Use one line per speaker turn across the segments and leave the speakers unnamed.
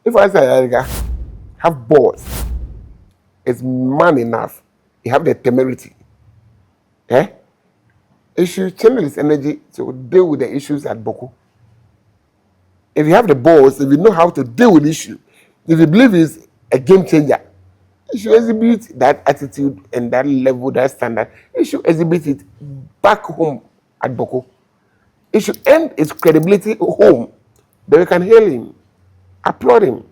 If Hassan Ayariga have balls, is man enough, he have the temerity, he should channel his energy to deal with the issues at Boko. If you have the balls, if you know how to deal with the issue, if you believe he's a game changer, you should exhibit that attitude and that level, that standard. You should exhibit it back home at Boko. It should end its credibility home. Then we can hail him, applaud him,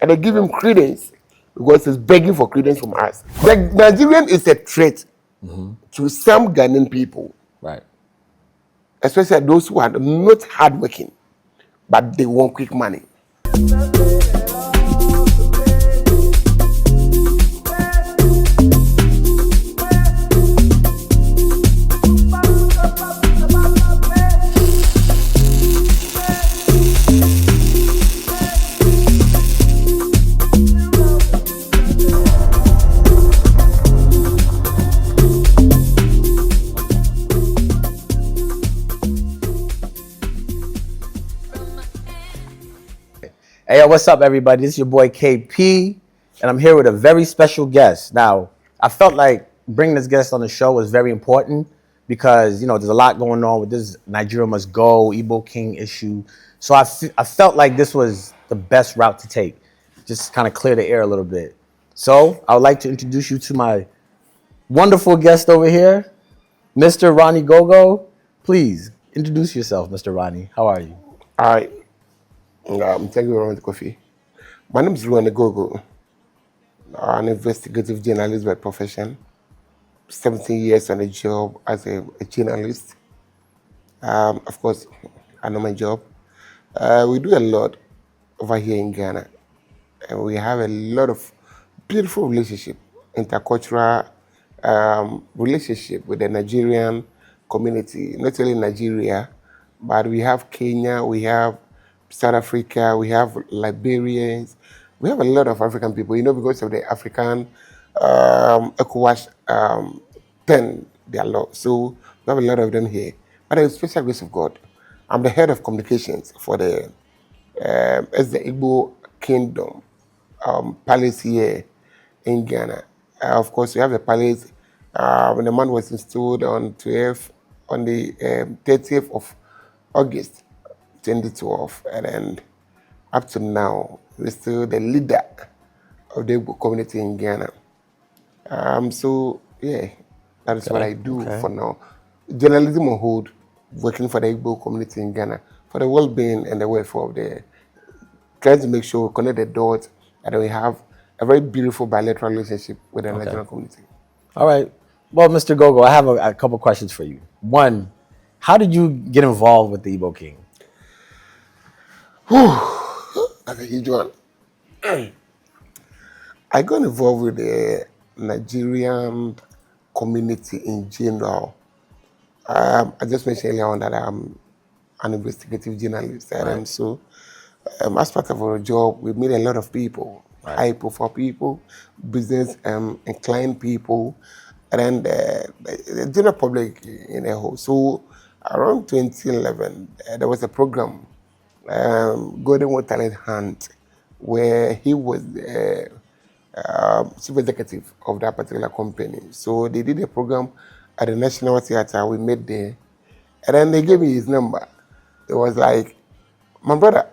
and then give him credence because he's begging for credence from us. The Nigerian is a threat to some Ghanaian people,
Right.
especially those who are not hardworking, but they want quick money.
Hey, what's up, everybody? This is your boy KP, and I'm here with a very special guest. Now, I felt like bringing this guest on the show was very important because, you know, there's a lot going on with this Nigeria Must Go, Igbo King issue. So I felt like this was the best route to take, just kind of clear the air a little bit. So I would like to introduce you to my wonderful guest over here, Mr. Ronney GOGO. Please introduce yourself, Mr. Ronney. How are you?
Thank you very much, Kofi. My name is Ronney GOGO. I'm an investigative journalist by profession. 17 years on the job as a journalist. Of course, I know my job. We do a lot over here in Ghana. And we have a lot of beautiful relationship, intercultural relationship with the Nigerian community, not only Nigeria, but we have Kenya, we have South Africa, we have Liberians, we have a lot of African people, because of the African ECOWAS 10, their law. So we have a lot of them here. But by the special grace of God, I'm the head of communications for the Eze Igbo Kingdom palace here in Ghana. Of course, we have the palace. When the man was installed on the 30th of August 2012, and then up to now, we're still the leader of the Igbo community in Ghana. So yeah, that is what I do for now. Journalism on hold, working for the Igbo community in Ghana for the well-being and the welfare of the. Trying to make sure we connect the dots and we have a very beautiful bilateral relationship with the Nigerian community.
All right. Well, Mr. GOGO, I have a couple questions for you. One, how did you get involved with the Igbo King?
That's a huge one. I got involved with the Nigerian community in general. I just mentioned earlier on that I'm an investigative journalist, and so as part of our job, we meet a lot of people, high-profile people, business inclined people, and the general public in a whole. So around 2011, there was a program, Golden World Talent Hunt, where he was the chief executive of that particular company. So they did a program at the National Theatre. We met there, and then they gave me his number. It was like, my brother,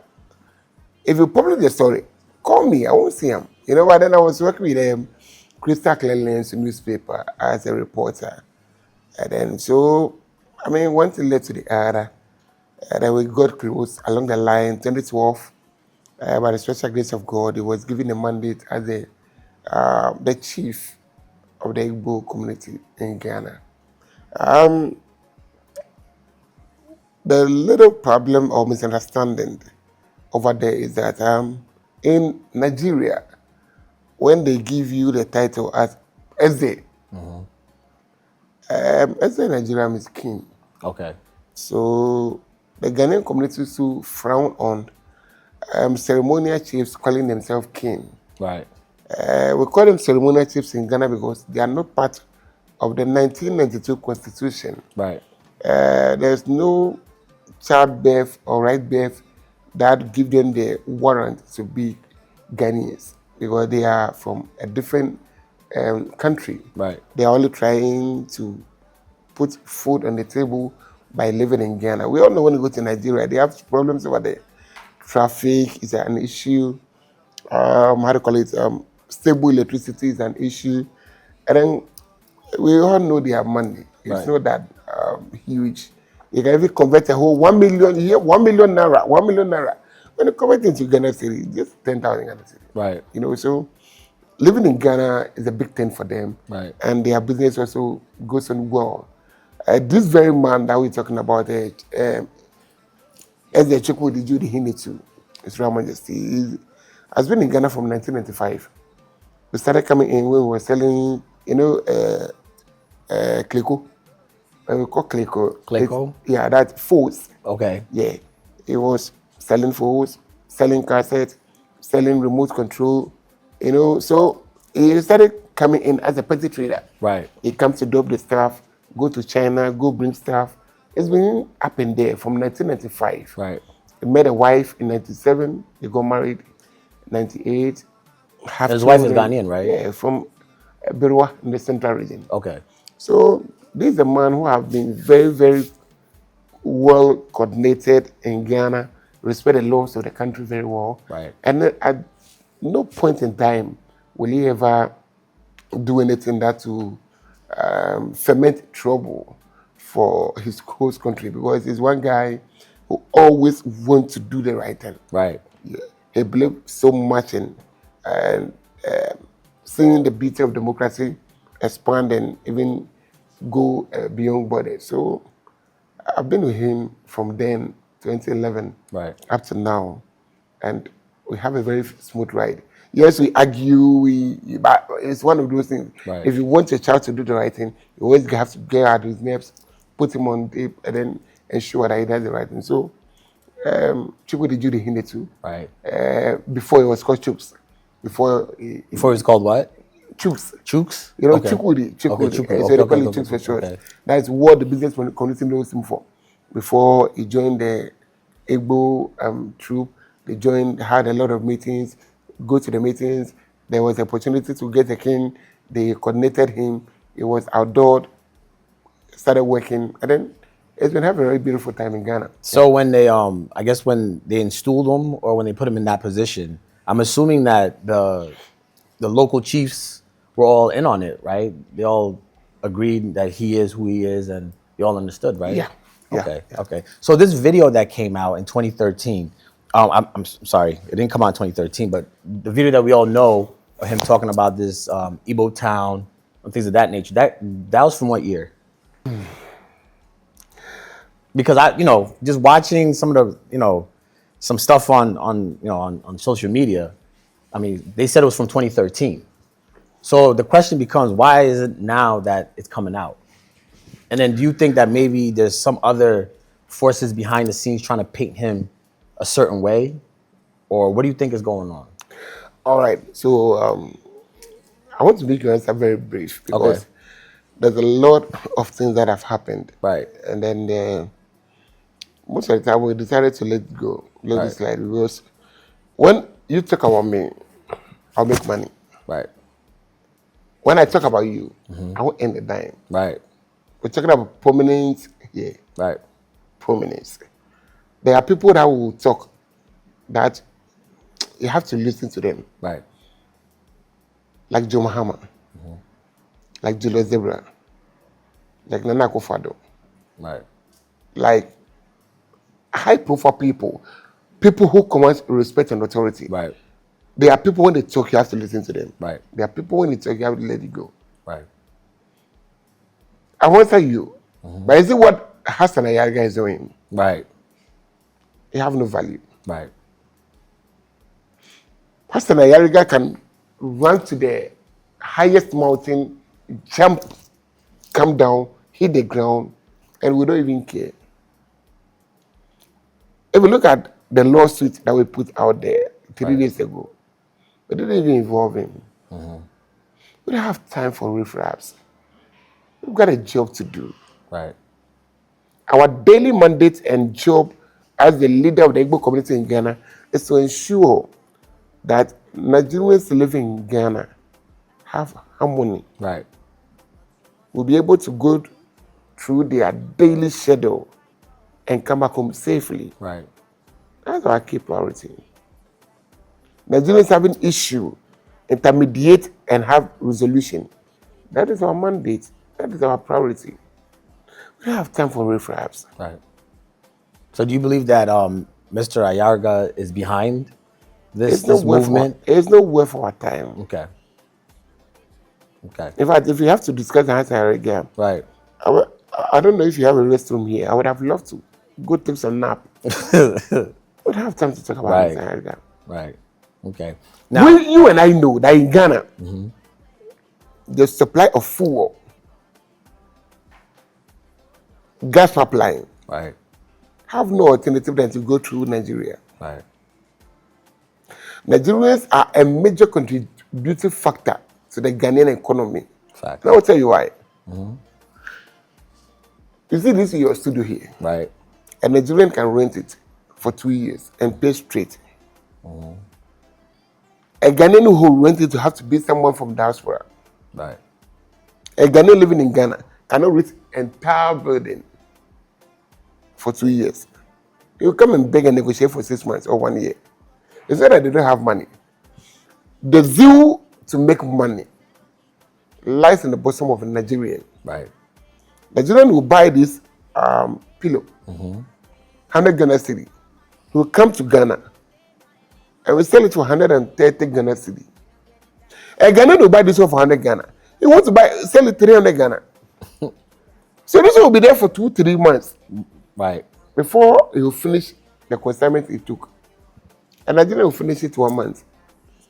if you publish the story, call me. I won't see him. But then I was working with Crystal Clearance newspaper as a reporter. And then, so, one thing led to the other. And then we got close along the line. 2012, by the special grace of God, he was given a mandate as the chief of the Igbo community in Ghana. The little problem or misunderstanding over there is that in Nigeria, when they give you the title as Eze, Eze in Nigeria means king.
Okay.
So the Ghanaian community still frown on ceremonial chiefs calling themselves king.
Right.
We call them ceremonial chiefs in Ghana because they are not part of the 1992 constitution.
Right.
There's no childbirth or right birth that give them the warrant to be Ghanaians because they are from a different country.
Right.
They are only trying to put food on the table by living in Ghana. We all know when you go to Nigeria, they have problems over there. Traffic is an issue. How to call it? Stable electricity is an issue. And then we all know they have money. It's
Right.
not that huge. You can even convert a whole 1 million here, 1 million naira, 1 million naira. When you convert it into Ghana city, it's just 10,000 Ghana city.
Right.
You know, so living in Ghana is a big thing for them.
Right.
And their business also goes on well. This very man that we're talking about, Eze Igbo Kingdom, His Royal Majesty, he has been in Ghana from 1995. We started coming in when we were selling, Clico. We call Clico.
Clico?
Yeah, that's phones.
Okay.
Yeah, he was selling phones, selling cassettes, selling remote control. So he started coming in as a petty trader.
Right.
He comes to drop the stuff, go to China, go bring stuff. It's been up and there from 1995.
Right.
He met a wife in 97. They got married 98.
His wife is Ghanaian, right?
Yeah, from Berua in the central region.
Okay.
So this is a man who have been very, very well coordinated in Ghana, respect the laws of the country very well.
Right.
And at no point in time will he ever do anything that will ferment trouble for his host country, because he's one guy who always wants to do the right thing.
Right.
Yeah. He believes so much in and seeing the beauty of democracy expand and even go beyond borders. So I've been with him from then, 2011,
Right.
up to now, and we have a very smooth ride. Yes, we argue, but it's one of those things.
Right.
If you want your child to do the right thing, you always have to get out his nerves, put him on tape, and then ensure that he does the right thing. So, Chukwu did you the Hindi too.
Right.
Before it was called Chups. Before
it's called what?
Chups.
Chooks?
You know,
Okay.
Chukwudi.
Okay,
So
Chukwu.
they
Okay,
call it
okay,
Chuks for short.
okay.
That's what the business community knows him for. Before he joined the Igbo troop, had a lot of meetings, go to the meetings. There was opportunity to get a king. They coordinated him. He was outdoored, started working, and then it's been having a very beautiful time in Ghana.
So when they I guess when they installed him or when they put him in that position, I'm assuming that the local chiefs were all in on it, right? They all agreed that he is who he is, and they all understood, right?
Yeah.
Okay. Okay. So this video that came out in 2013, I'm sorry, it didn't come out in 2013, but the video that we all know of him talking about this Igbo town and things of that nature, that was from what year? Because just watching some of the, some stuff on social media, I mean, they said it was from 2013. So the question becomes, why is it now that it's coming out? And then do you think that maybe there's some other forces behind the scenes trying to paint him a certain way? Or what do you think is going on?
All right. So I want to make your answer very brief because there's a lot of things that have happened.
Right.
And then most of the time we decided to let it go, let it slide, because when you talk about me, I'll make money.
Right.
When I talk about you, I won't end the dime.
Right.
We're talking about prominence here.
Right.
Prominence. There are people that will talk that you have to listen to them.
Right.
Like Joe Mahama, like Julius Zebra, like Nana Akufo-Addo,
Right.
like high-profile people who command respect and authority.
Right.
There are people when they talk, you have to listen to them.
Right.
There are people when they talk, you have to let it go.
Right.
I won't say you, but is it what Hassan Ayariga is doing?
Right.
It have no value.
Right.
Hassan Ayariga can run to the highest mountain, jump, come down, hit the ground, and we don't even care. If we look at the lawsuit that we put out there 3 days ago, we didn't even involve him. We don't have time for riffraffs. We've got a job to do.
Right.
Our daily mandate and job as the leader of the Igbo community in Ghana is to ensure that Nigerians living in Ghana have harmony,
Right.
will be able to go through their daily schedule and come back home safely.
Right.
That's our key priority. Nigerians having issue, intermediate and have resolution. That is our mandate. That is our priority. We don't have time for riffraffs.
Right. So do you believe that Mr. Ayariga is behind this movement?
There's no way for our time.
Okay. Okay.
In fact, if you have to discuss the Hassan Ayariga,
Right.
I don't know if you have a restroom here. I would have loved to go take some nap. We don't have time to talk about
Right.
Hassan Ayariga.
Right. Okay. Now,
You and I know that in Ghana, the supply of fuel, gas pipeline,
right.
have no alternative than to go through Nigeria.
Right.
Nigerians are a major contributing factor to the Ghanaian economy.
Fact.
Now I'll tell you why. You see this in your studio here.
Right.
A Nigerian can rent it for 2 years and pay straight. A Ghanaian who will rent it to have to be someone from diaspora.
Right.
A Ghanaian living in Ghana cannot rent entire building for 2 years. He will come and beg and negotiate for 6 months or 1 year. It's not that they don't have money. The zeal to make money lies in the bosom of a Nigerian.
Right.
Nigerian will buy this pillow, 100 Ghana cedi. He will come to Ghana and will sell it for 130 Ghana cedi. A Ghanaian will buy this one for 100 Ghana. He wants to sell it 300 Ghana. So this one will be there for 2-3 months.
Right.
Before he will finish the consignment he took. And Nigerian will finish it 1 month,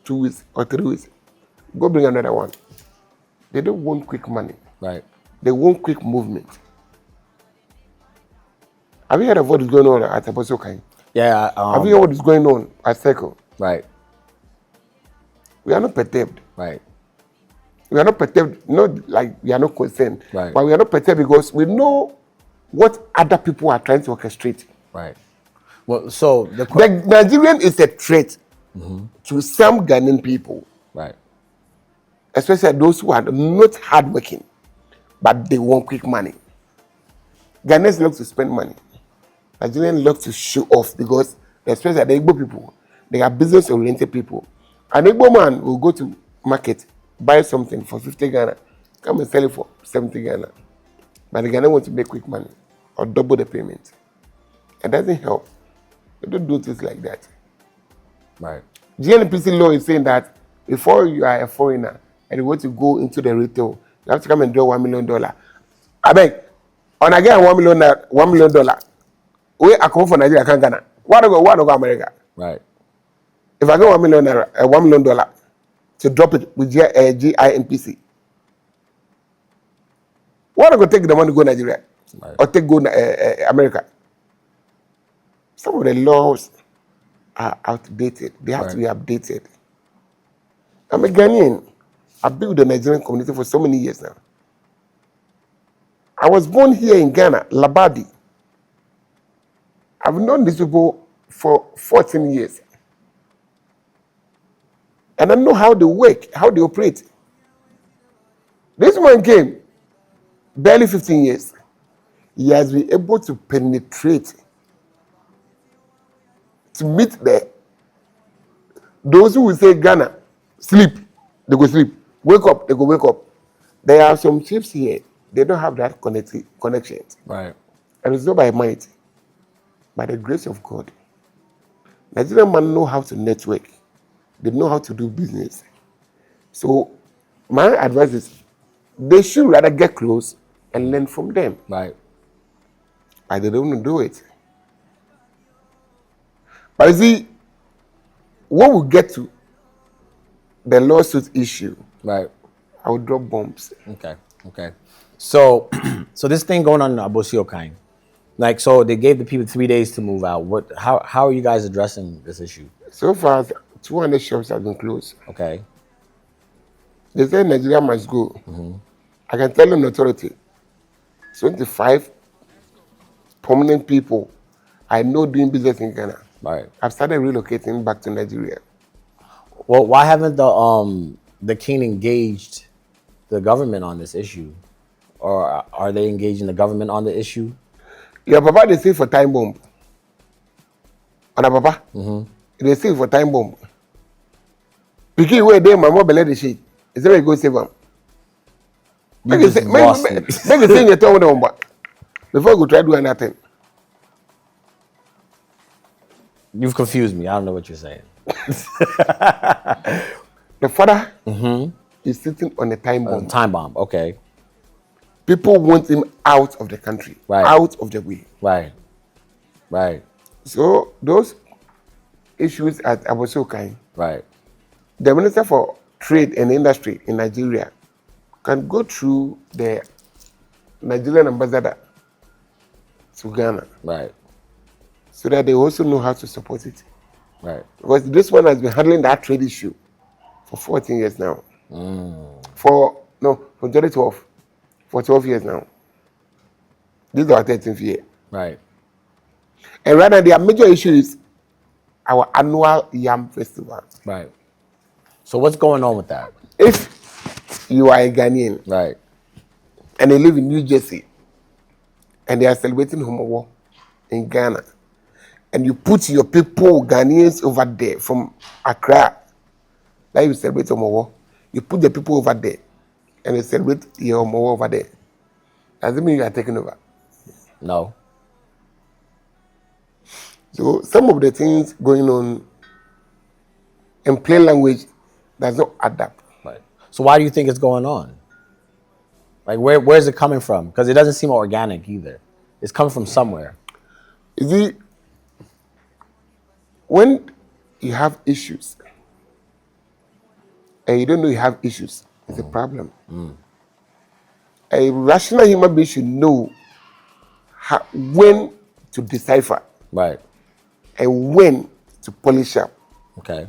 2 weeks, or 3 weeks. Go bring another one. They don't want quick money.
Right.
They want quick movement. Have you heard of what is going on at Abossey Okai?
Yeah.
Have you heard what is going on at Circle?
Right.
We are not perturbed.
Right.
We are not perturbed, not like we are not concerned.
Right.
But we are not perturbed because we know what other people are trying to orchestrate.
Right. Well, so
the Nigerian is a threat to some Ghanaian people.
Right.
Especially those who are not hardworking, but they want quick money. Ghanaians love to spend money. Nigerians love to show off because, especially the Igbo people, they are business-oriented people. An Igbo man will go to market, buy something for 50 Ghana, come and sell it for 70 Ghana. But the Ghanaian want to make quick money or double the payment. It doesn't help. They don't do things like that.
Right.
GNPC law is saying that before you are a foreigner and you want to go into the retail, you have to come and draw $1 million. I beg, on I get $1 million, where I come from Nigeria, I can't Ghana. Why do I go America?
Right.
If I get $1 million to drop it with GINPC, why do I go take the money to go Nigeria?
Right.
Or take go America? Some of the laws are outdated. They have to be updated. I'm a Ghanaian. I've been with the Nigerian community for so many years now. I was born here in Ghana, Labadi. I've known these people for 14 years. And I know how they work, how they operate. This man came, barely 15 years. He has been able to penetrate, to meet those who will say Ghana, sleep, they go sleep. Wake up, they go wake up. There are some chiefs here, they don't have that connection.
Right.
And it's not by might, by the grace of God. Nigerian men know how to network. They know how to do business. So my advice is they should rather get close and learn from them.
Right.
But they don't want to do it. But you see, when we get to the lawsuit issue,
right,
I will drop bombs.
Okay. Okay. So, so this thing going on in Abossey Okai, like, so they gave the people 3 days to move out. How are you guys addressing this issue?
So far, 200 shops have been closed.
Okay.
They say Nigeria must go. I can tell an authority, 25 prominent people I know doing business in Ghana.
Right.
I've started relocating back to Nigeria.
Well, why haven't the king engaged the government on this issue, or are they engaging the government on the issue?
Your papa they say for time bomb. And a papa, they say for time bomb. Pikin where they my mobile the shit. Is there a go save them?
You
Make it
just
say,
lost
make
it.
it say you tell them before you try to do anything.
You've confused me. I don't know what you're saying.
The father is sitting on a time bomb.
Time bomb. Okay.
People want him out of the country,
Right.
out of the way.
Right. Right.
So those issues at Abossey Okai,
Right.
the Minister for Trade and Industry in Nigeria can go through the Nigerian ambassador to Ghana,
Right.
so that they also know how to support it.
Right.
Because this one has been handling that trade issue for 14 years now. For 2012, for 12 years now. This is our 13th year.
Right.
And right now, their major issue is our annual Yam Festival.
Right. So what's going on with that?
If you are a Ghanaian
Right.
and they live in New Jersey and they are celebrating Homowo in Ghana, and you put your people, Ghanaians over there from Accra, like you celebrate Homowo, you put the people over there and you celebrate your Homowo over there. Does it mean you are taking over?
No.
So some of the things going on in plain language does not adapt.
Right. So why do you think it's going on? Like where's it coming from? Because it doesn't seem organic either. It's coming from somewhere.
You see, when you have issues and you don't know you have issues, it's a problem. A rational human being should know when to decipher
Right.
and when to polish up.
Okay.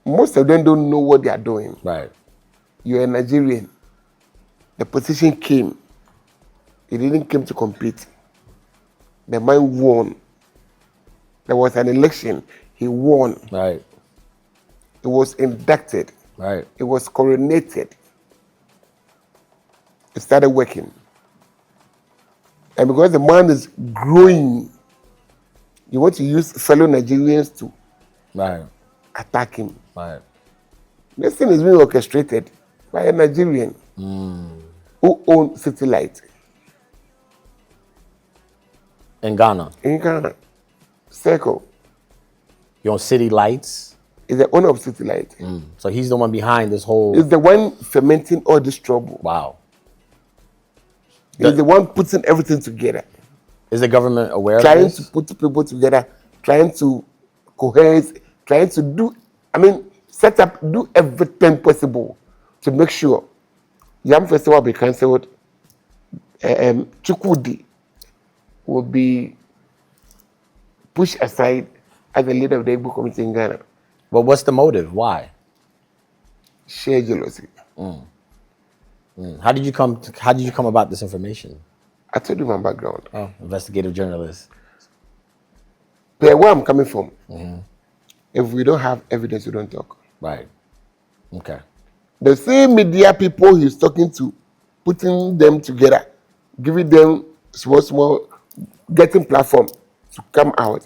Most of them don't know what they are doing.
Right.
You're a Nigerian. The position came. He didn't come to compete. The man won. There was an election. He won.
Right.
He was inducted.
Right.
He was coronated. He started working. And because the man is growing, you want to use fellow Nigerians to
Right.
attack him.
Right.
This thing is being orchestrated by a Nigerian who owns City Light
In Ghana,
in Ghana. Circle
you're on City Lights.
is the owner of City Light.
So he's the one behind this whole.
He's the one fermenting all this trouble.
Wow.
He's the one putting everything together,
Is the government aware of
trying
this?
to put people together, trying to cohere, trying to set up, do everything possible to make sure Yam Festival will be cancelled. Chukwudi will be pushed aside as the leader of the Igbo community in Ghana.
But what's the motive? Why?
Sheer jealousy.
How did you come about this information?
I told you my background.
Oh, investigative journalist.
But where I'm coming from, if we don't have evidence, we don't talk.
Right. Okay.
The same media people he's talking to, putting them together, giving them small, getting platform to come out,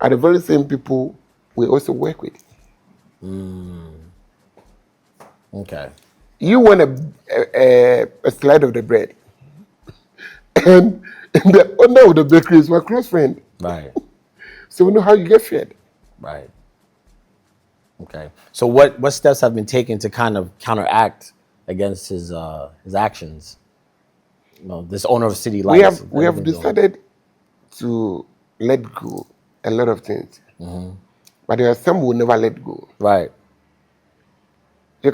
are the very same people we also work with.
Okay.
You want a slide of the bread, and the owner of the bakery is my close friend,
Right.
so we know how you get fed.
Right. Okay. So what steps have been taken to kind of counteract against his actions? You know, this owner of City Lights.
We have decided to let go a lot of things, but there are some who will never let go.
Right.
I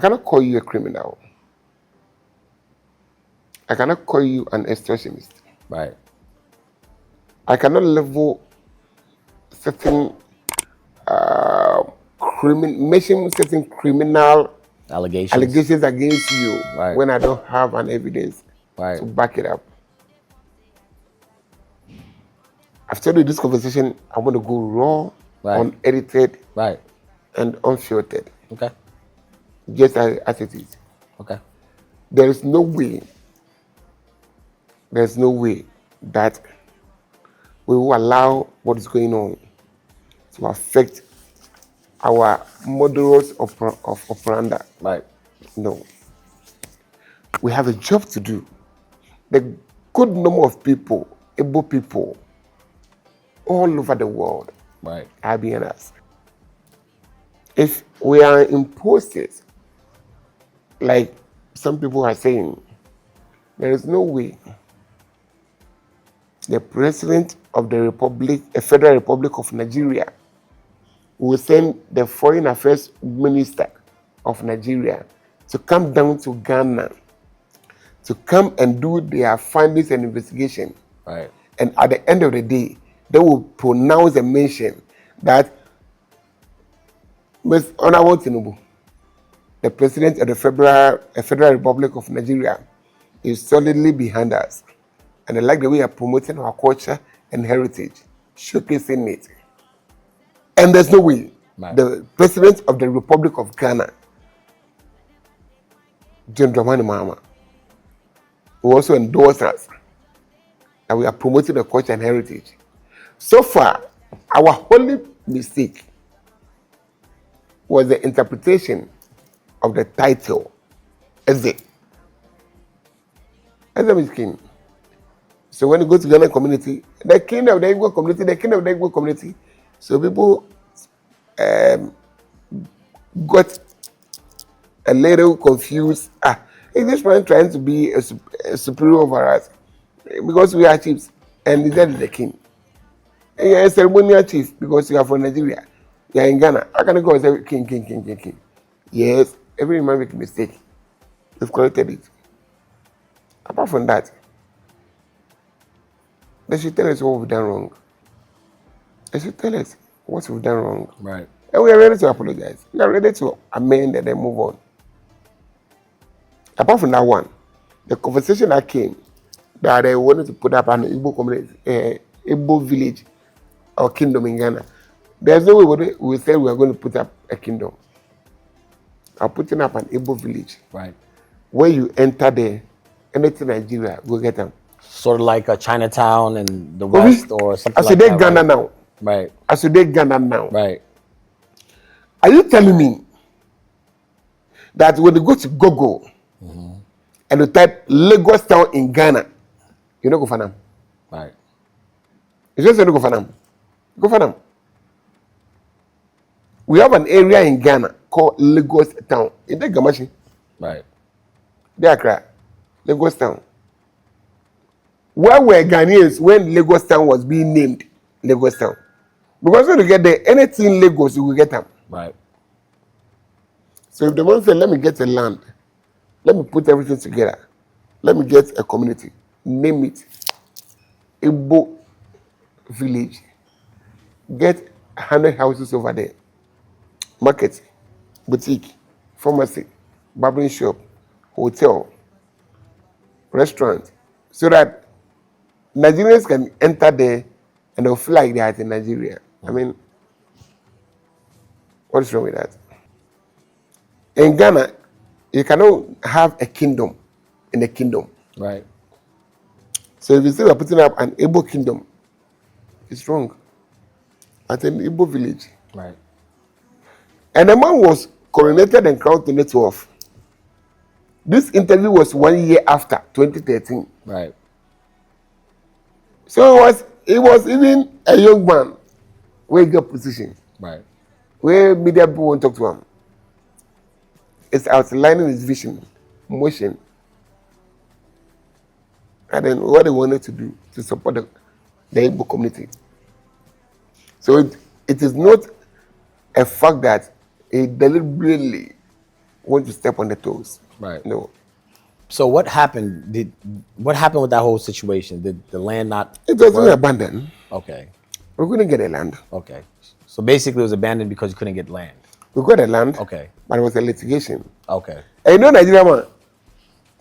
cannot call you a criminal. I cannot call you an extortionist.
Right.
I cannot level certain mention certain criminal
Allegations.
against you
Right.
when I don't have an evidence
Right.
to back it up. After this conversation, I want to go raw
Right.
unedited,
Right.
and unfiltered,
Okay.
just as it is.
Okay.
There is no way, there's no way that we will allow what is going on to affect our models of operandi.
Right.
No. We have a job to do. The good number of people, able people, all over the world
Right.
are being us. If we are imposed, like some people are saying, there is no way the president of the Republic, a Federal Republic of Nigeria, will send the foreign affairs minister of Nigeria to come down to Ghana to come and do their findings and investigation.
Right.
And at the end of the day, they will pronounce a mention that Ms. Honorable Tinubu, the president of the Federal Republic of Nigeria, is solidly behind us. And I like the way you are promoting our culture and heritage, showcasing it. And there's no way the president of the Republic of Ghana, John Dramani Mahama, will also endorse us and we are promoting the culture and heritage. So far, our only mistake was the interpretation of the title, Eze. Eze is king. So when you go to Ghana community, the king of the Igbo community, the king of the Igbo community. So people got a little confused. Is this man trying to be a superior over us? Because we are chiefs, and he said the king. And you're a ceremonial chief because you are from Nigeria. You are in Ghana. How can you go and say king? Yes, every man make a mistake. We've corrected it. Apart from that, they should tell us what we've done wrong. They should tell us what we've done wrong.
Right.
And we are ready to apologize. We are ready to amend and then move on. Apart from that one, the conversation that came that they wanted to put up an Igbo community, Igbo village or kingdom in Ghana. There's no way we said we are going to put up a kingdom. I'm putting up an Igbo village.
Right.
When you enter there, anything Nigeria, go get them.
Sort of like a Chinatown in the West or something
as
like
they
that.
Ghana
Right?
now.
Right.
As they Ghana now.
Right.
Are you telling me that when you go to Google and you type Lagos town in Ghana, you don't go for them?
Right.
You just say go for them. Go for them. We have an area in Ghana called Lagos town. In the Gamashi.
Right.
They are Lagos town. Where were Ghanaians when Lagos town was being named Lagos town? Because when you get there, anything Lagos, you will get them.
Right.
So if the man said, let me get a land, let me put everything together, let me get a community, name it Igbo village, get 100 houses over there, market, boutique, pharmacy, barbering shop, hotel, restaurant, so that Nigerians can enter there and they'll feel like they are in Nigeria. I mean, what's wrong with that? In Ghana, you cannot have a kingdom in a kingdom.
Right.
So if you say we're putting up an Igbo kingdom, it's wrong. At an Igbo village.
Right.
And the man was coronated and crowned 2012. This interview was 1 year after 2013.
Right.
So it was even a young man where he got position.
Right.
Where media people won't talk to him. It's outlining his vision, motion, and then what they wanted to do to support the Igbo community. So it is not a fact that he deliberately want to step on the toes.
Right.
No.
So what happened? What happened with that whole situation? Did the land not?
It wasn't abandoned.
Okay.
We couldn't get a land.
Okay. So basically, it was abandoned because you couldn't get land.
We got a land.
Okay.
But it was a litigation.
Okay.
And you know Nigeria man,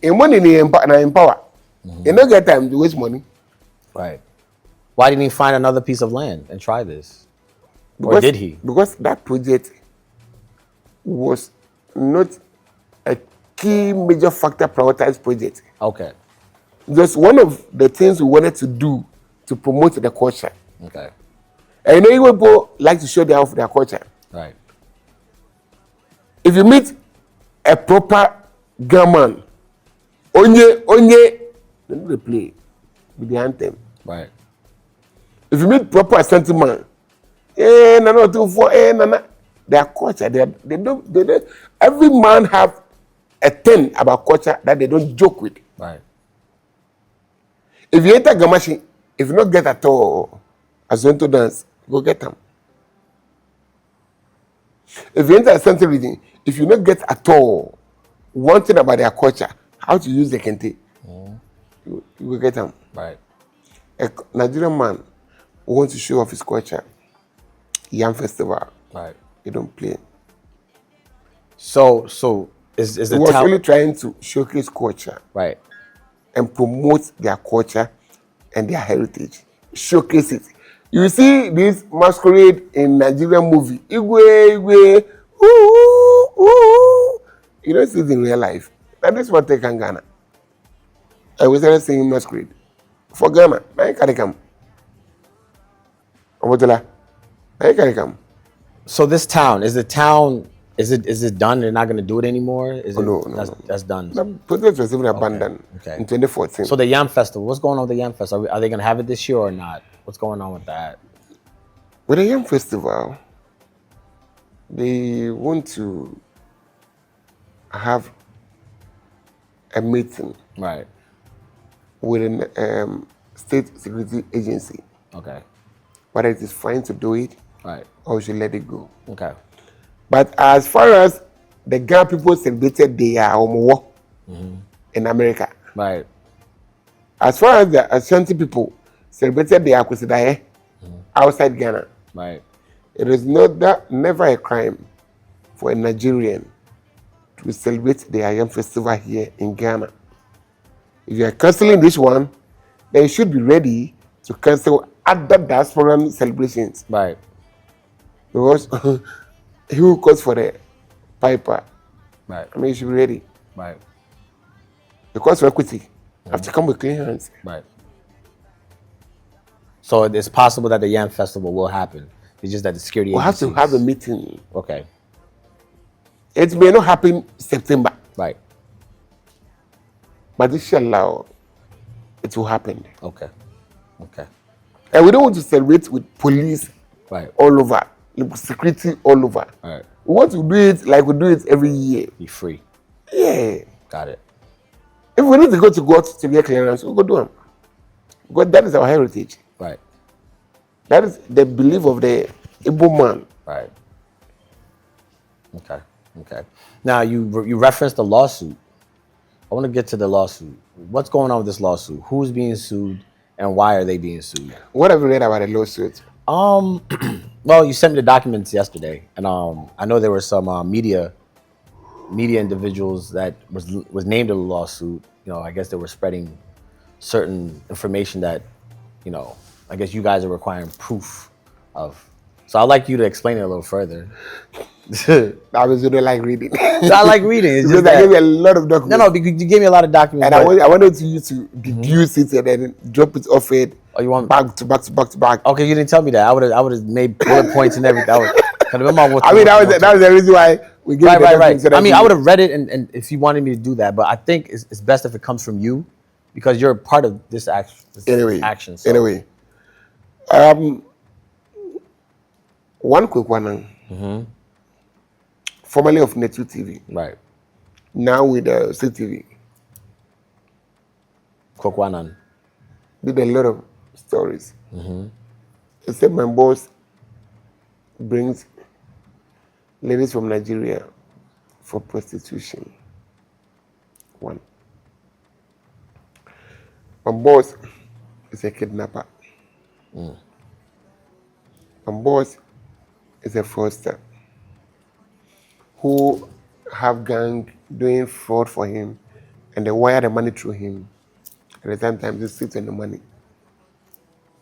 in money in power. You don't get time to waste money.
Right. Why didn't he find another piece of land and try this? Or did he?
Because that project was not a key major factor prioritized project.
Okay.
Just one of the things we wanted to do to promote the culture.
Okay.
And you know, people like to show their culture.
Right.
If you meet a proper Gaman, onye, they play with the anthem.
Right.
If you meet proper sentiment, no, 2, 4, no, their culture, they don't. Every man have a thing about culture that they don't joke with.
Right.
If you enter Gamashi, if you not get at all, as you want to dance, go get them. If you enter a certain region, if you not get at all one thing about their culture, how to use the kente, you will get them.
Right.
A Nigerian man who wants to show off his culture, Yam Festival,
Right.
you don't play.
So is
He
the
was
town
only trying to showcase culture
right?
and promote their culture and their heritage. Showcase it. You see this masquerade in Nigerian movie. Igwe, ooh. You don't see it in real life. And that's what they can Ghana. I was started singing masquerade. For Ghana, I can't come. Obotola, I can't come.
So this town is it done? They're not going to do it anymore. Is it?
No.
That's done.
The project was even abandoned in 2014.
So the Yam Festival, what's going on with the Yam Festival? Are they going to have it this year or not? What's going on with that?
With the Yam Festival, they want to have a meeting
Right.
with a state security agency.
Okay.
Whether it is fine to do it
Right.
or we should let it go.
Okay.
But as far as the Ghana people celebrated their Omowo in America,
Right.
as far as the Ashanti people celebrated their Akwesidaye outside Ghana,
Right.
it is never a crime for a Nigerian to celebrate the Yam Festival here in Ghana. If you are canceling this one, then you should be ready to cancel other diasporan celebrations.
Right.
Because he who calls for the piper,
Right.
I mean, you should be ready.
Right.
Because for equity, you have to come with clean hands.
Right. So it's possible that the Yam Festival will happen. It's just that the security
We have to
agencies-
have a meeting.
Okay.
It may not happen September,
Right.
but inshallah, it will happen.
Okay. Okay.
And we don't want to celebrate with police
Right.
all over, security all over.
Right.
We want to do it like we do it every year.
Be free.
Yeah.
Got it.
If we need to go to God to get clearance, we'll go do them. Because that is our heritage.
Right.
That is the belief of the Igbo man.
Right. Okay. Okay. Now you referenced the lawsuit. I want to get to the lawsuit. What's going on with this lawsuit? Who's being sued, and why are they being sued?
What have you read about the lawsuit?
Well, you sent me the documents yesterday, and I know there were some media individuals that was named in the lawsuit. You know, I guess they were spreading certain information that, you know, I guess you guys are requiring proof of. So I'd like you to explain it a little further.
I was really like reading.
I like reading. It's
because
just
I
that,
gave you a lot of documents.
no, because you gave me a lot of documents.
And I wanted you to deduce it and then drop it off it.
Oh, you want
back to back.
Okay, you didn't tell me that. I would have made bullet points and everything.
I mean, that was the reason why we gave you the
right.
documents.
I mean, I would have read it and if you wanted me to do that, but I think it's best if it comes from you because you're part of this action. So.
Anyway, one quick one. Formerly of Netu TV,
Right.
now with CTV,
Kwakwanan.
did a lot of stories. He said my boss brings ladies from Nigeria for prostitution. One. My boss is a kidnapper. My boss is a fraudster who have gang doing fraud for him and they wire the money through him. And at the same time, they sit on the money.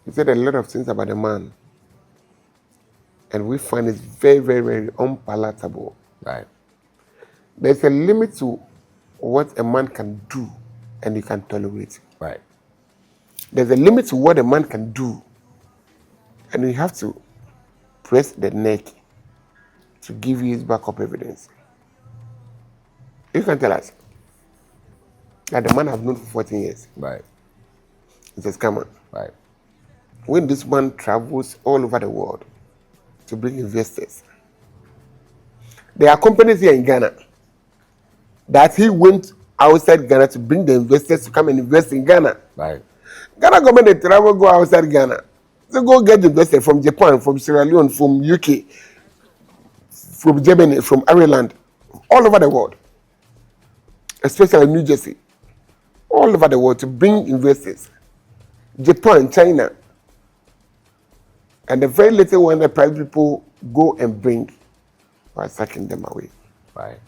He said a lot of things about the man. and we find it very, very, very unpalatable.
Right.
There's a limit to what a man can do and you can tolerate.
Right.
There's a limit to what a man can do, and you have to press the neck to give you his backup evidence. You can tell us that the man I've known for 14 years
Right.
is a scammer.
Right.
When this man travels all over the world to bring investors, there are companies here in Ghana that he went outside Ghana to bring the investors to come and invest in Ghana.
Right.
Ghana government, they travel, go outside Ghana. They go get investors from Japan, from Sierra Leone, from UK, from Germany, from Ireland, all over the world, especially New Jersey, all over the world to bring investors. Japan, China, and the very little one that private people go and bring by sucking them away.
Right.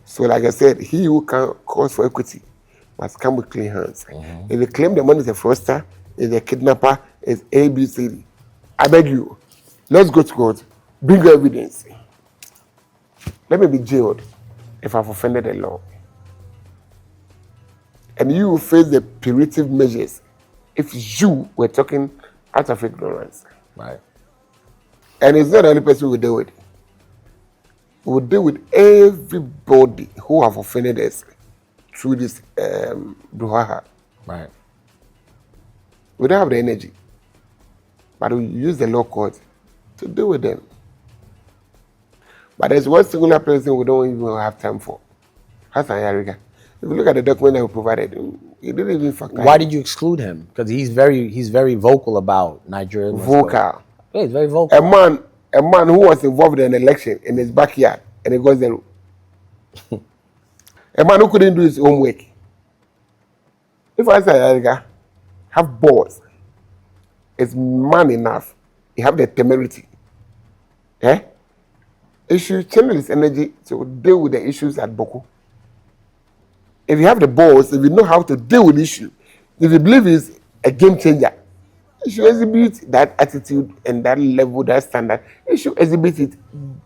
So, like I said, he who can cause for equity must come with clean hands. If you claim the money is a fraudster, is a kidnapper, is ABCD, I beg you, let's go to court, bring your evidence. Let me be jailed if I've offended the law. And you will face the punitive measures if you were talking out of ignorance.
Right.
And it's not the only person we deal with. We will deal with everybody who have offended us through this brouhaha.
Right.
We don't have the energy, but we use the law court to deal with them. But there's one singular person we don't even have time for. Hassan Ayariga. If you look at the document that we provided, he didn't even factor.
Why did you exclude him? Because he's very vocal about Nigeria.
Vocal.
Yeah, he's very vocal.
A man who was involved in an election in his backyard and he got zero. A man who couldn't do his homework. If I say Ayariga have balls, is man enough, he have the temerity. He should channel his energy to deal with the issues at Boko. If you have the balls, if you know how to deal with issue, if you believe he's a game changer, you should exhibit that attitude and that level, that standard. You should exhibit it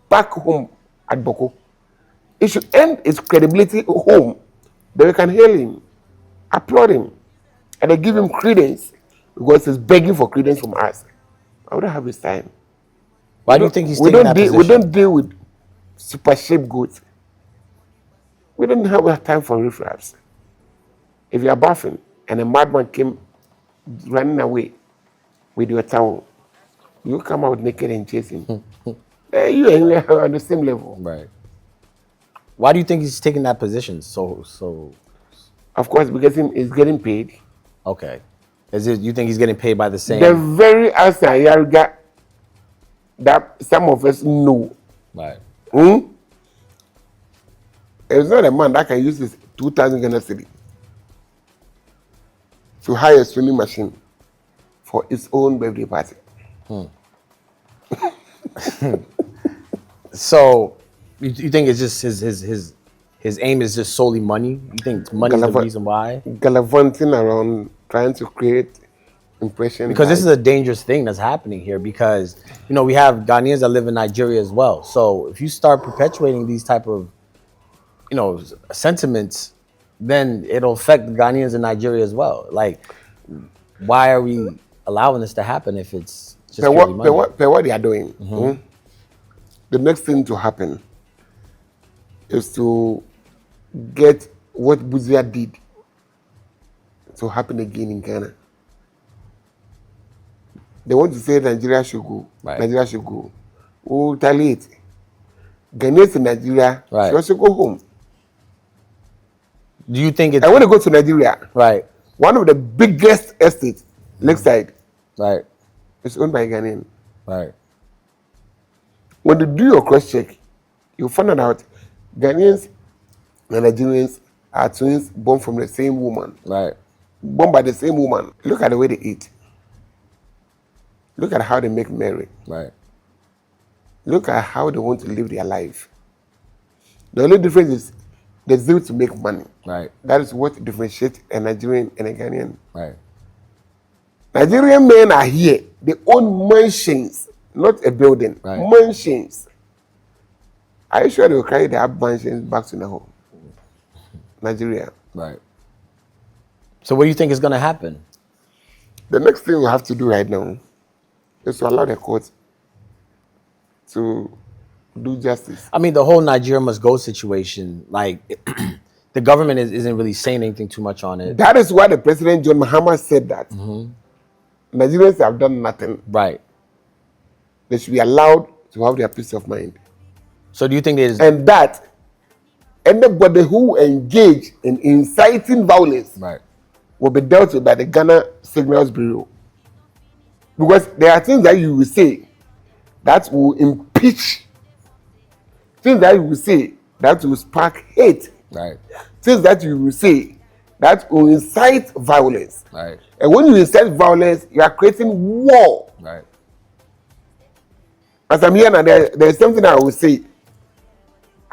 back home at Boko. It should end its credibility home. Then we can hail him, applaud him, and then give him credence because he's begging for credence from us. I wouldn't have his time.
Why do you think he's taking that position?
We don't deal with super scapegoats. We don't have time for riffraffs. If you are bathing and a madman came running away with your towel, you come out naked and chase him. You are on the same level.
Right. Why do you think he's taking that position? So.
Of course, because he's getting paid.
Okay. You think he's getting paid by the same?
The very Hassan Ayariga that some of us know.
Right.
It's not a man that can use his 2,000 Ghana cedi to hire a swimming machine for his own birthday party.
So, you think it's just his aim is just solely money? You think money is the reason why?
Gallivanting around, trying to create impression.
Because this is a dangerous thing that's happening here. Because we have Ghanaians that live in Nigeria as well. So if you start perpetuating these type of sentiments, then it'll affect the Ghanaians in Nigeria as well. Like, why are we allowing this to happen if it's just purely money?
What they are doing, the next thing to happen is to get what Buzia did to happen again in Ghana. They want to say Nigeria should go. Right. Nigeria should go. We'll retaliate. Ghanaians in Nigeria should also go home.
Do you think it's...
I want to go to Nigeria.
Right.
One of the biggest estates, Lakeside.
Right.
It's owned by a Ghanaian.
Right.
When you do your cross-check, you find out Ghanaians and Nigerians are twins born from the same woman.
Right.
Born by the same woman. Look at the way they eat. Look at how they make merry.
Right.
Look at how they want to live their life. The only difference is the zeal to make money.
Right.
That is what differentiates a Nigerian and a Ghanaian.
Right.
Nigerian men are here. They own mansions not a building,
Right.
mansions. Are you sure they will carry their mansions back to Nigeria?
Right. So what do you think is going to happen?
The next thing we have to do right now is to allow the courts to do justice.
I mean, the whole Nigeria Must Go situation, like, the government isn't really saying anything too much on it.
That is why the President John Mahama said that Nigerians have done nothing.
Right.
They should be allowed to have their peace of mind.
So do you think there's...
And that anybody who engage in inciting violence
Right.
will be dealt with by the Ghana Signals Bureau. Because there are things that you will say that will impeach, things that you will say that will spark hate,
Right.
things that you will say that will incite violence.
Right.
And when you incite violence, you are creating war.
Right.
As I'm here now, there's something I will say.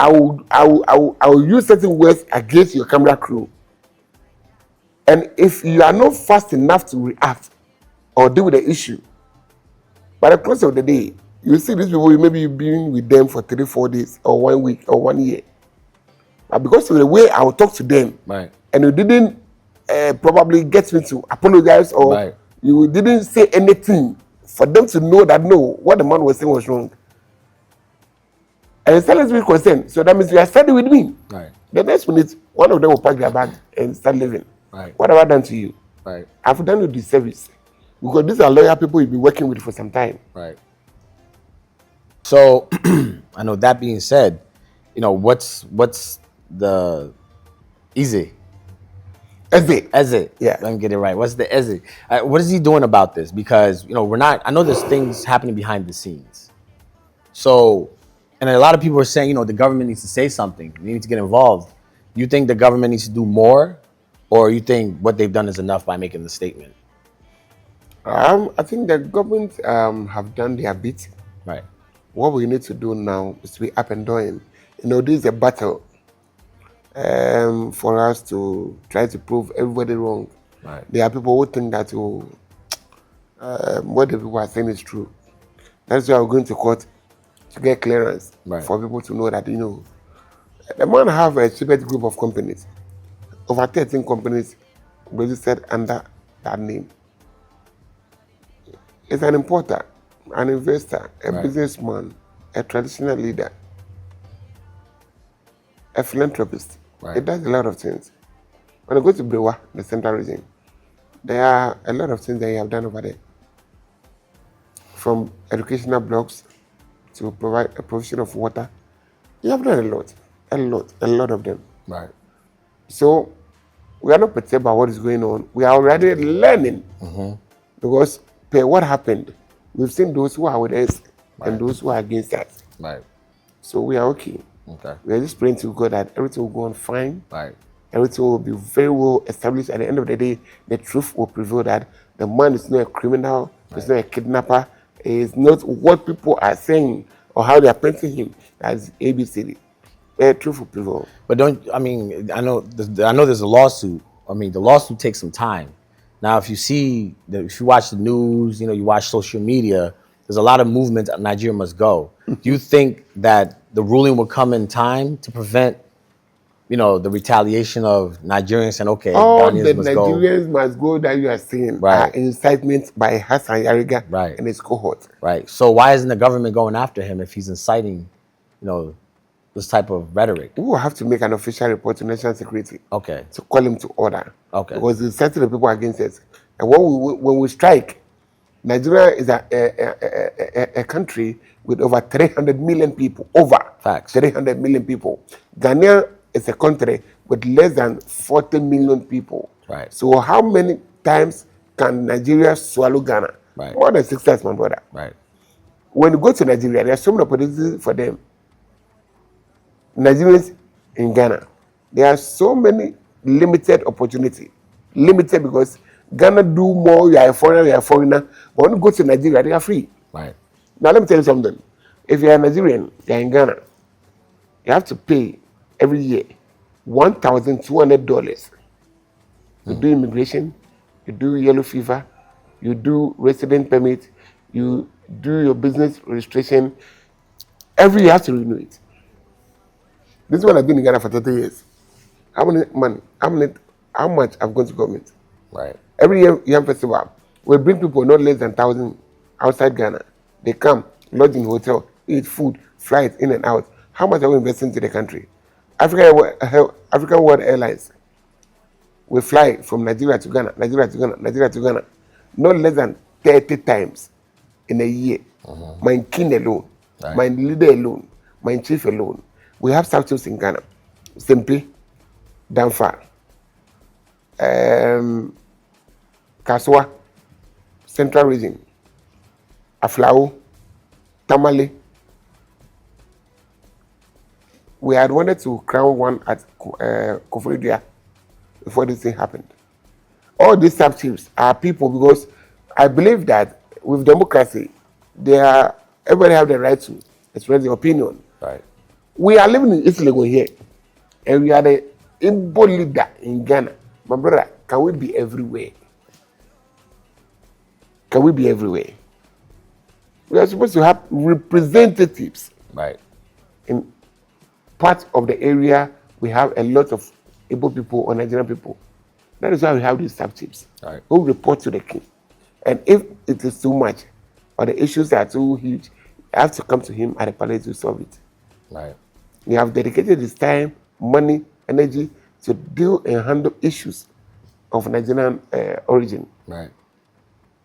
I will use certain words against your camera crew. And if you are not fast enough to react or deal with the issue, by the close of the day, you see these people, maybe you've been with them for 3-4 days or 1 week or 1 year. But because of the way I will talk to them,
Right.
and you didn't probably get me to apologize, or
Right.
you didn't say anything for them to know that no, what the man was saying was wrong. And it's silence me concerned. So that means you are standing with me.
Right.
The next minute, one of them will pack their bag and start leaving.
Right.
What have I done to you?
Right.
I've done you the service. Because these are loyal people you've been working with for some time.
Right. So, I know that being said, you know, what's the Eze? Eze.
Yeah.
Let me get it right. What's the Eze? What is he doing about this? Because, you know, I know there's things happening behind the scenes. So, and a lot of people are saying, you know, the government needs to say something. They need to get involved. You think the government needs to do more? Or you think what they've done is enough by making the statement?
I think the government have done their bit.
Right.
What we need to do now is to be up and doing. You know, this is a battle for us to try to prove everybody wrong.
Right.
There are people who think that what the people are saying is true. That's why we're going to court to get clearance.
Right.
For people to know that, you know, the man have a separate group of companies. Over 13 companies registered under that name. It's an importer, an investor, a
Right.
businessman, a traditional leader, a philanthropist.
Right.
It does a lot of things. When I go to Brewa, the central region, there are a lot of things that you have done over there. From educational blocks to provide a provision of water. You have done a lot of them.
Right.
So we are not perturbed by what is going on. We are already learning. Because per what happened, we've seen those who are with us and those who are against us.
Right.
So we are okay.
Okay.
We are just praying to God that everything will go on fine.
Right.
Everything will be very well established. At the end of the day, the truth will prevail that the man is not a criminal, he's not a kidnapper, is not what people are saying or how they are painting him as ABCD. The truth will prevail.
But I know there's a lawsuit. I mean, the lawsuit takes some time. Now, if you watch the news, you know, you watch social media, there's a lot of movement at Nigeria Must Go. Do you think that the ruling will come in time to prevent, you know, the retaliation of Nigerians saying, okay,
All
Ghanaians
the
must
Nigerians must go that you are saying
Right.
are incitement by Hassan Ayariga
Right.
and his cohort.
go? Right. So why isn't the government going after him if he's inciting, you know, this type of rhetoric?
We will have to make an official report to national security
Okay.
to call him to order.
Okay.
Because he's setting the people against us. And when we strike, Nigeria is a country with over 300 million people. Over
Facts.
300 million people. Ghana is a country with less than 40 million people.
Right.
So how many times can Nigeria swallow Ghana?
Right.
More than 6 times, my brother.
Right.
When you go to Nigeria, there are so many opportunities for them. Nigerians in Ghana, there are so many limited opportunity. Limited because Ghana do more, you are a foreigner. But when you go to Nigeria, they are free.
Right.
Now let me tell you something. If you are a Nigerian, you are in Ghana, you have to pay every year $1,200. You do immigration, you do yellow fever, you do resident permit, you do your business registration. Every year you have to renew it. This one I've been in Ghana for 30 years. How many money? How much I've gone to government?
Right.
Every year Yam Festival, we bring people not less than 1,000 outside Ghana. They come, lodge in hotel, eat food, flights in and out. How much are we investing into the country? African World Airlines, we fly from Nigeria to Ghana, Nigeria to Ghana, Nigeria to Ghana, not less than 30 times in a year. My king alone, my leader alone, my chief alone. We have subjects in Ghana. Simpi, Danfa, Kaswa, Central Region, Aflao, Tamale. We had wanted to crown one at Koforidua before this thing happened. All these sub-chiefs are people because I believe that with democracy, everybody have the right to express their opinion.
Right.
We are living in East Lagos here, and we are the Igbo leader in Ghana. My brother, can we be everywhere? Can we be everywhere? We are supposed to have representatives.
Right.
In part of the area, we have a lot of Igbo people or Nigerian people. That is why we have these sub-chiefs who report to the king. And if it is too much or the issues are too huge, you have to come to him at the palace to solve it.
Right.
We have dedicated his time, money, energy to deal and handle issues of Nigerian origin.
Right.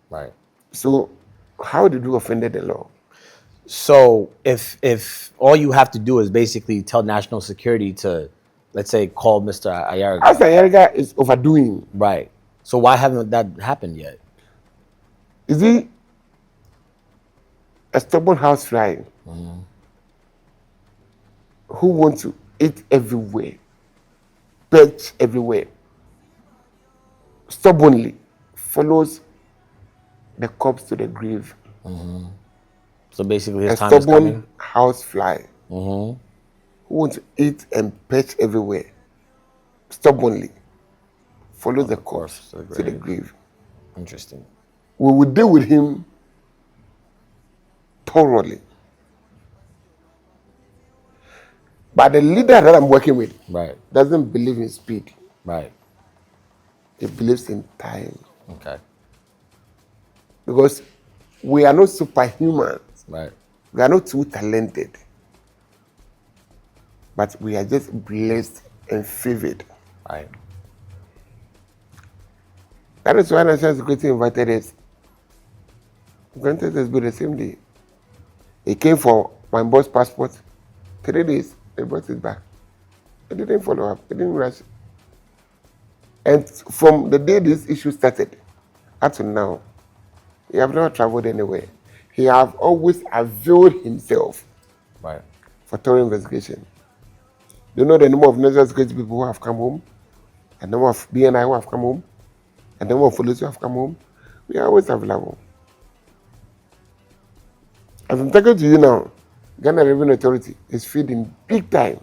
Right.
So, how did you offend the law?
So if all you have to do is basically tell national security to, let's say, call Mr. Ayariga.
Hassan Ayariga is overdoing.
Right. So why haven't that happened yet?
Is he a stubborn housefly who wants to eat everywhere, perch everywhere, stubbornly follows the corpse to the grave?
So basically, his
A
time is coming.
stubborn housefly who wants to eat and perch everywhere, stubbornly follows the corpse to the grave.
Interesting.
We will deal with him thoroughly. But the leader that I'm working with doesn't believe in speed.
Right.
He believes in time.
Okay.
Because we are not superhuman.
Right.
We are not too talented. But we are just blessed and favored.
Right.
That is why National Security invited us. Granted us the same day. He came for my boss passport. 3 days, they brought it back. They didn't follow up. They didn't rush. And from the day this issue started, up to now, he have not traveled anywhere. He have always availed himself for thorough investigation. Do you know the number of national security people who have come home? The number of BNI who have come home? The number of police who have come home? We are always available. As I'm talking to you now, Ghana Revenue Authority is feeding big time.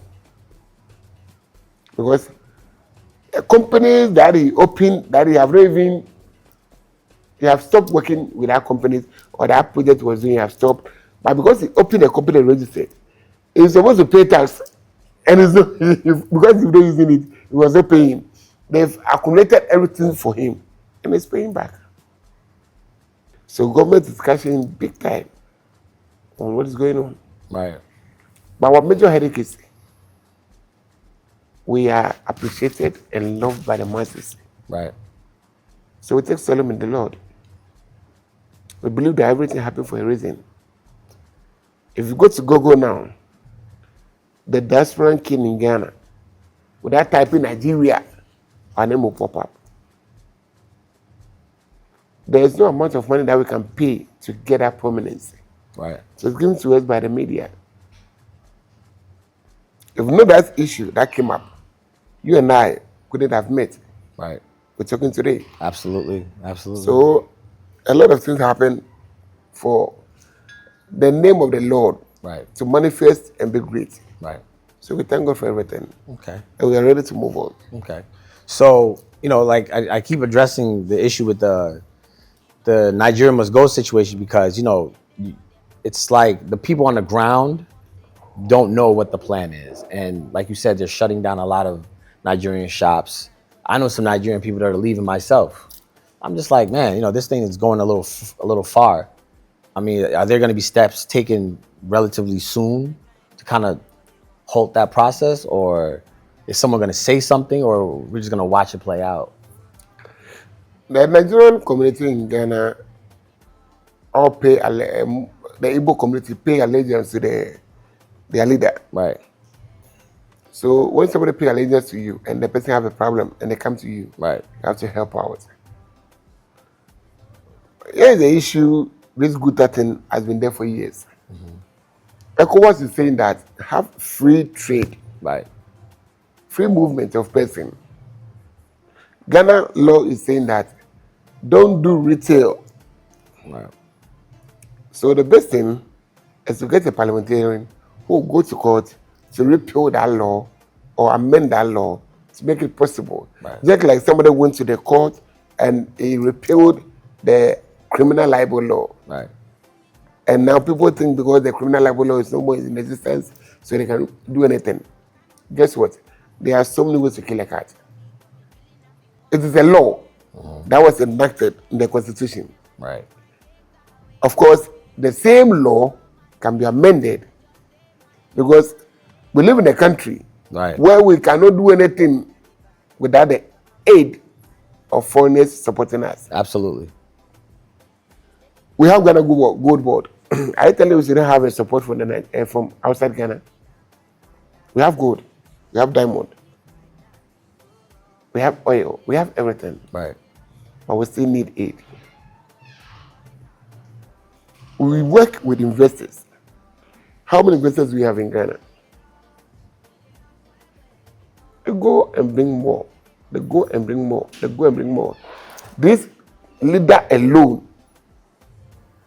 Because companies that he opened, that he have not even, he have stopped working with that companies, or that project was doing, he have stopped. But because he opened a company and registered, he's supposed to pay tax. And it's not, because he's not using it, he was not paying. They've accumulated everything for him, and he's paying back. So government is cashing big time on what is going on.
Right.
But our major headache is we are appreciated and loved by the masses.
Right.
So we take solemn in the Lord. We believe that everything happened for a reason. If you go to Google now, the diasporan king in Ghana, without typing Nigeria, our name will pop up. There is no amount of money that we can pay to get that prominence.
Right.
So it's given to us by the media. If you know that issue that came up, you and I couldn't have met.
Right.
We're talking today.
Absolutely. Absolutely.
So a lot of things happen for the name of the Lord to manifest and be great.
Right.
So we thank God for everything.
Okay.
And we are ready to move on.
Okay. So, like I keep addressing the issue with the Nigerian Must Go situation because, it's like the people on the ground don't know what the plan is. And like you said, they're shutting down a lot of Nigerian shops. I know some Nigerian people that are leaving myself. I'm just like, man, this thing is going a little far. I mean, are there going to be steps taken relatively soon to kind of halt that process, or is someone going to say something, or we're just going to watch it play out?
The Nigerian community in Ghana all the Igbo community pay allegiance to their leader.
Right.
So when somebody pay allegiance to you and the person have a problem and they come to you,
Right.
you have to help out. Here's the issue. This good thing has been there for years. ECOWAS is saying that have free trade,
Right.
free movement of person. Ghana law is saying that don't do retail.
Right.
So the best thing is to get a parliamentarian who will go to court to repeal that law or amend that law to make it possible.
Right.
Just like somebody went to the court and he repealed the criminal libel law.
Right.
And now people think because the criminal libel law is no more in existence, so they can do anything. Guess what? There are so many ways to kill a cat. It is a law that was enacted in the Constitution.
Right.
Of course, the same law can be amended because we live in a country where we cannot do anything without the aid of foreigners supporting us.
Absolutely.
We have Ghana Gold Board. I tell you, we shouldn't have a support from outside Ghana. We have gold, we have diamond, we have oil, we have everything.
Right.
But we still need aid. We work with investors. How many investors do we have in Ghana? They go and bring more. They go and bring more. They go and bring more. This leader alone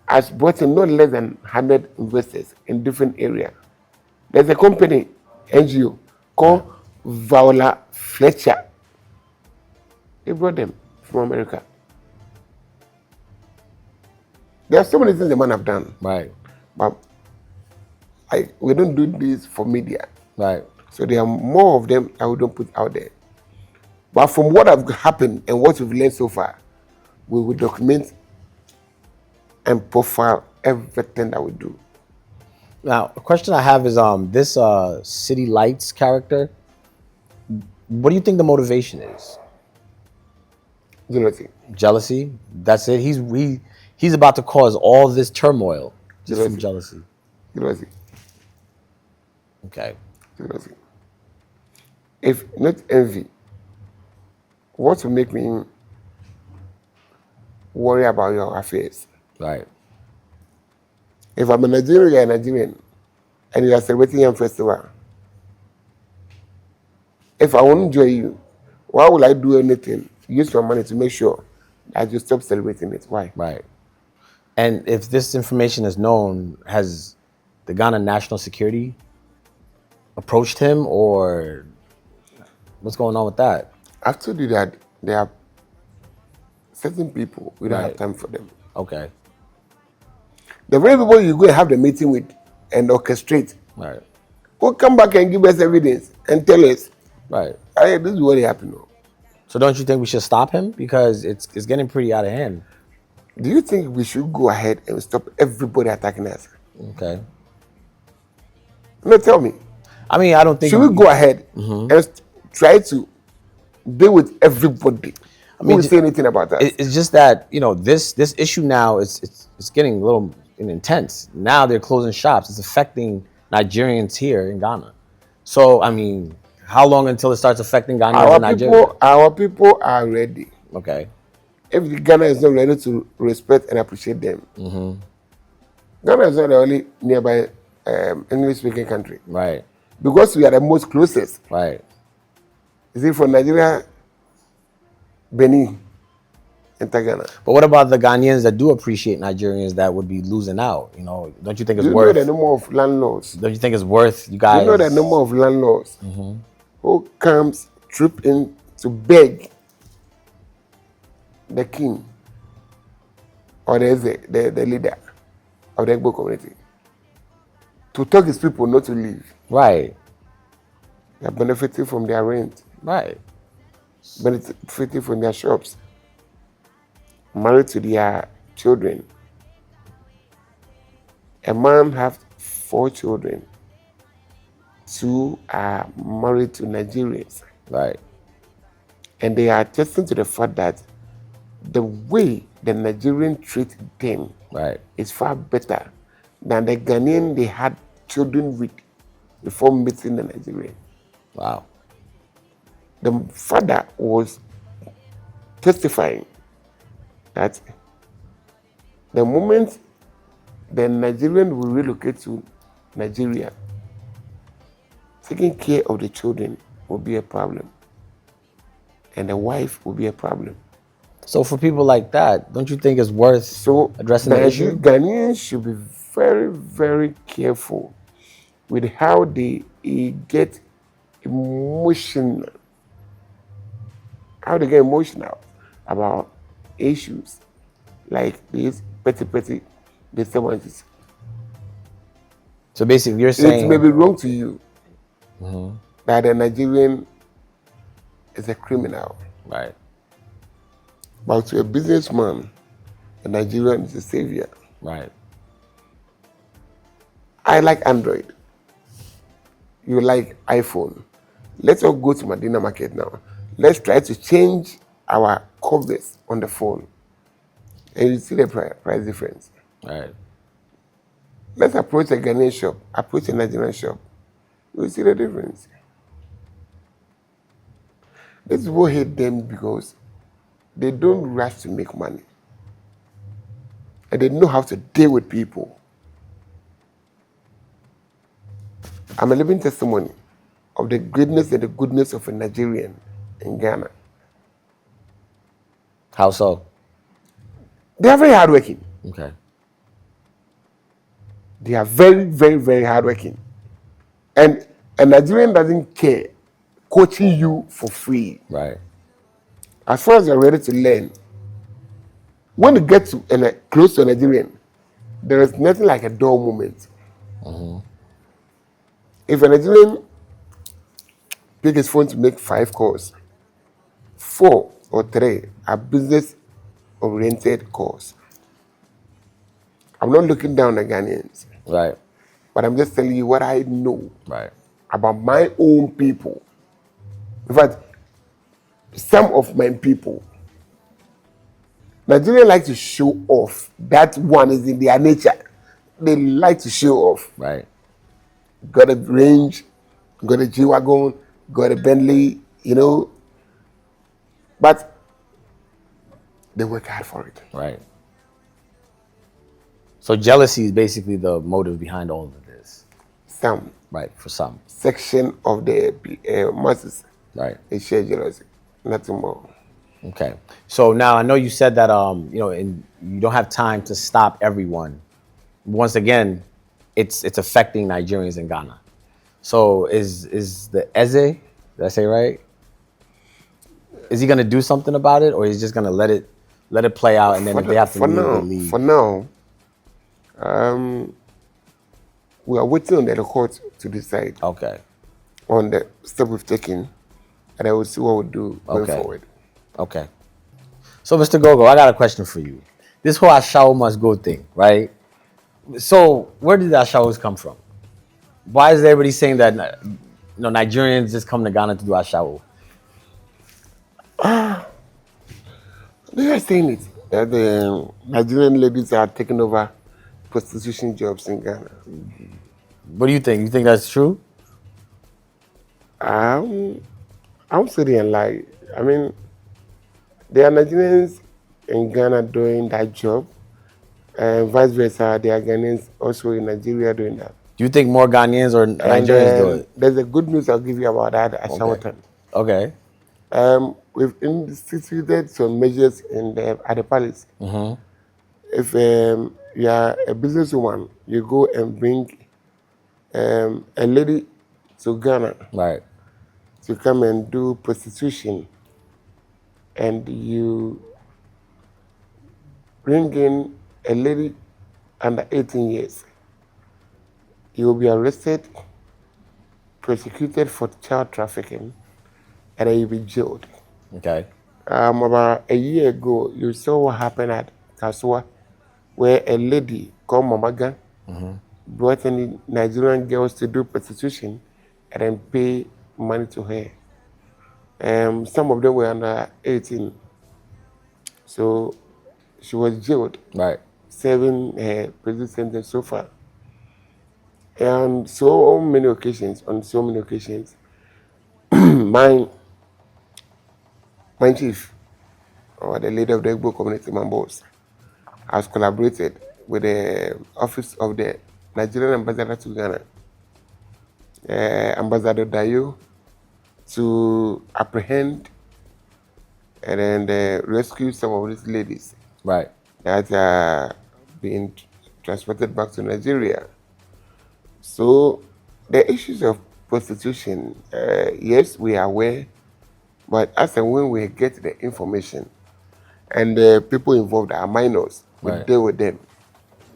has brought in not less than 100 investors in different areas. There's a company, NGO, called Viola Fletcher. They brought them from America. There are so many things the man have done.
Right.
But we don't do this for media.
Right.
So there are more of them that we don't put out there. But from what have happened and what we've learned so far, we will document and profile everything that we do.
Now, a question I have is this City Lights character. What do you think the motivation is?
Jealousy.
Jealousy. That's it. He's about to cause all this turmoil just from jealousy.
Jealousy.
Okay.
Jealousy. If not envy, what will make me worry about your affairs?
Right.
If I'm a Nigerian, and you are celebrating your festival, if I won't join you, why will I do anything? Use your money to make sure that you stop celebrating it. Why?
Right. And if this information is known, has the Ghana National Security approached him, or what's going on with that?
I've told you that there are certain people, we don't have time for them.
Okay.
The very people you go and have the meeting with and orchestrate,
Right.
will come back and give us evidence and tell us,
Right.
hey, this is what happened.
So don't you think we should stop him? Because it's getting pretty out of hand.
Do you think we should go ahead and stop everybody attacking us?
Okay.
No, tell me.
I mean, I don't think...
Should we go ahead and try to deal with everybody who will say anything about that?
It's just that, this issue now, it's getting a little intense. Now they're closing shops. It's affecting Nigerians here in Ghana. So, I mean, how long until it starts affecting Ghanaians in Nigeria?
Our people are ready.
Okay.
If Ghana is not ready to respect and appreciate them, Ghana is not the only nearby English-speaking country.
Right.
Because we are the most closest.
Right.
Is it from Nigeria, Benin, and Ghana?
But what about the Ghanaians that do appreciate Nigerians that would be losing out? Don't you think it's worth...
You know the number of landlords.
Don't you think it's worth you guys...
You know the number of landlords who comes troop in to beg the king or the leader of the Igbo community to tell his people not to leave.
Right.
They are benefiting from their rent,
Right.
benefiting from their shops, married to their children. A man has 4 children. 2 are married to Nigerians.
Right.
And they are attesting to the fact that the way the Nigerian treat them
Right.
is far better than the Ghanaian they had children with before meeting the Nigerian.
Wow.
The father was testifying that the moment the Nigerian will relocate to Nigeria, taking care of the children will be a problem, and the wife will be a problem.
So for people like that, don't you think it's worth addressing the issue?
Ghanaians should be very, very careful with how they get emotional, about issues like these petty disturbances.
So basically, you're saying
It may be wrong to you that a Nigerian is a criminal,
right.
but to a businessman, a Nigerian is a savior.
Right.
I like Android. You like iPhone. Let's all go to Medina Market now. Let's try to change our covers on the phone. And you see the price difference.
Right.
Let's approach a Ghanaian shop, approach a Nigerian shop. You see the difference. These people hate them because they don't rush to make money. And they know how to deal with people. I'm a living testimony of the greatness and the goodness of a Nigerian in Ghana.
How so?
They are very hardworking.
Okay.
They are very, very, very hardworking. And a Nigerian doesn't care coaching you for free.
Right.
As far as you're ready to learn, when you get to close to a Nigerian, there is nothing like a dull moment. If a Nigerian take his phone to make 5 calls, 4 or 3 are business-oriented calls. I'm not looking down on Ghanaians.
Right.
But I'm just telling you what I know
Right.
about my own people. In fact, some of my people, Nigerians like to show off. That one is in their nature. They like to show off.
Right.
Got a range, got a G-Wagon, got a Bentley, But they work hard for it.
Right. So jealousy is basically the motive behind all of this.
Some.
Right, for some.
Section of the masses.
Right.
They share jealousy. Nothing more.
Okay. So now I know you said that and you don't have time to stop everyone. Once again, it's affecting Nigerians in Ghana. So is the Eze, did I say right? Is he gonna do something about it, or is he just gonna let it play out, and then if they have to leave, they leave?
For now, we are waiting on the court to decide.
Okay.
On the step we've taken, and I will see what we'll do going forward.
Okay. So, Mr. Gogo, I got a question for you. This whole Ashawo Must Go thing, right? So, where did the Ashawos come from? Why is everybody saying that Nigerians just come to Ghana to do Ashawo?
They are saying it, that the Nigerian ladies are taking over prostitution jobs in Ghana.
What do you think? You think that's true?
I won't say they lie. I mean, there are Nigerians in Ghana doing that job, and vice versa. There are Ghanaians also in Nigeria doing that.
Do you think more Ghanaians or Nigerians do it?
There's a good news I'll give you about that at Ashawo time.
Okay.
We've instituted some measures at the palace. If you are a businesswoman, you go and bring a lady to Ghana,
right,
to come and do prostitution, and you bring in a lady under 18 years, you will be arrested, prosecuted for child trafficking, and then you'll be jailed.
Okay.
About a year ago, you saw what happened at Kasua, where a lady called Mamaga brought any Nigerian girls to do prostitution and then pay money to her. Some of them were under 18. So she was jailed,
Right.
serving her prison sentence so far. And so many occasions, my chief, or the leader of the Igbo community members, has collaborated with the office of the Nigerian ambassador to Ghana, Ambassador Dayo, to apprehend and then rescue some of these ladies
Right.
that are being transported back to Nigeria. So the issues of prostitution, yes, we are aware, but as and when we get the information and the people involved are minors, we
Right.
deal with them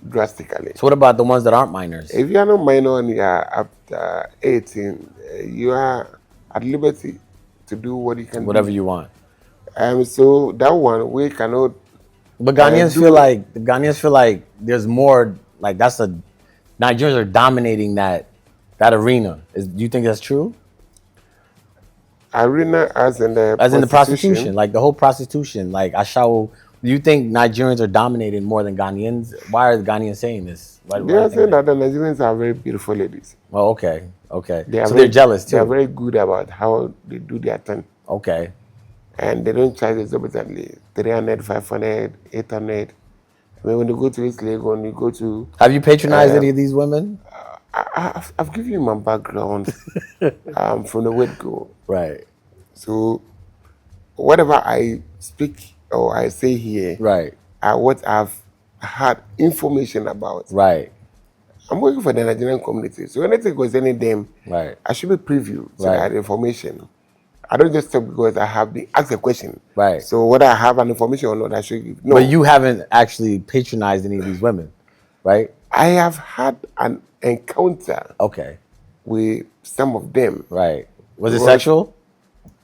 drastically.
So what about the ones that aren't minors?
If you are not minor and you are up 18, you are at liberty to do what you can
Whatever
do.
you want.
So that one, we cannot.
But Ghanaians feel like there's more, like Nigerians are dominating that arena. Do you think that's true?
Arena as in the
prostitution, like the whole prostitution, like Ashawo. Do you think Nigerians are dominating more than Ghanaians? Why are the Ghanaians saying this? Why
They are saying that the Nigerians are very beautiful ladies.
Oh, okay.
They're
jealous too.
They're very good about how they do their thing.
Okay.
And they don't charge exorbitantly. 300, 500, 800. I mean, when you go to East Legon, you go to...
Have you patronized any of these women?
I've given you my background from the word go.
Right.
So whatever I speak or I say here
Right.
are what I've had information about.
Right.
I'm working for the Nigerian community. So anything concerning them,
Right.
I should be privy to
Right.
that information. I don't just talk because I have been asked a question.
Right.
So whether I have an information or not, I should give. No.
But you haven't actually patronized any of these women, right?
I have had an encounter
Okay.
with some of them.
Right. Was it
Because-
sexual?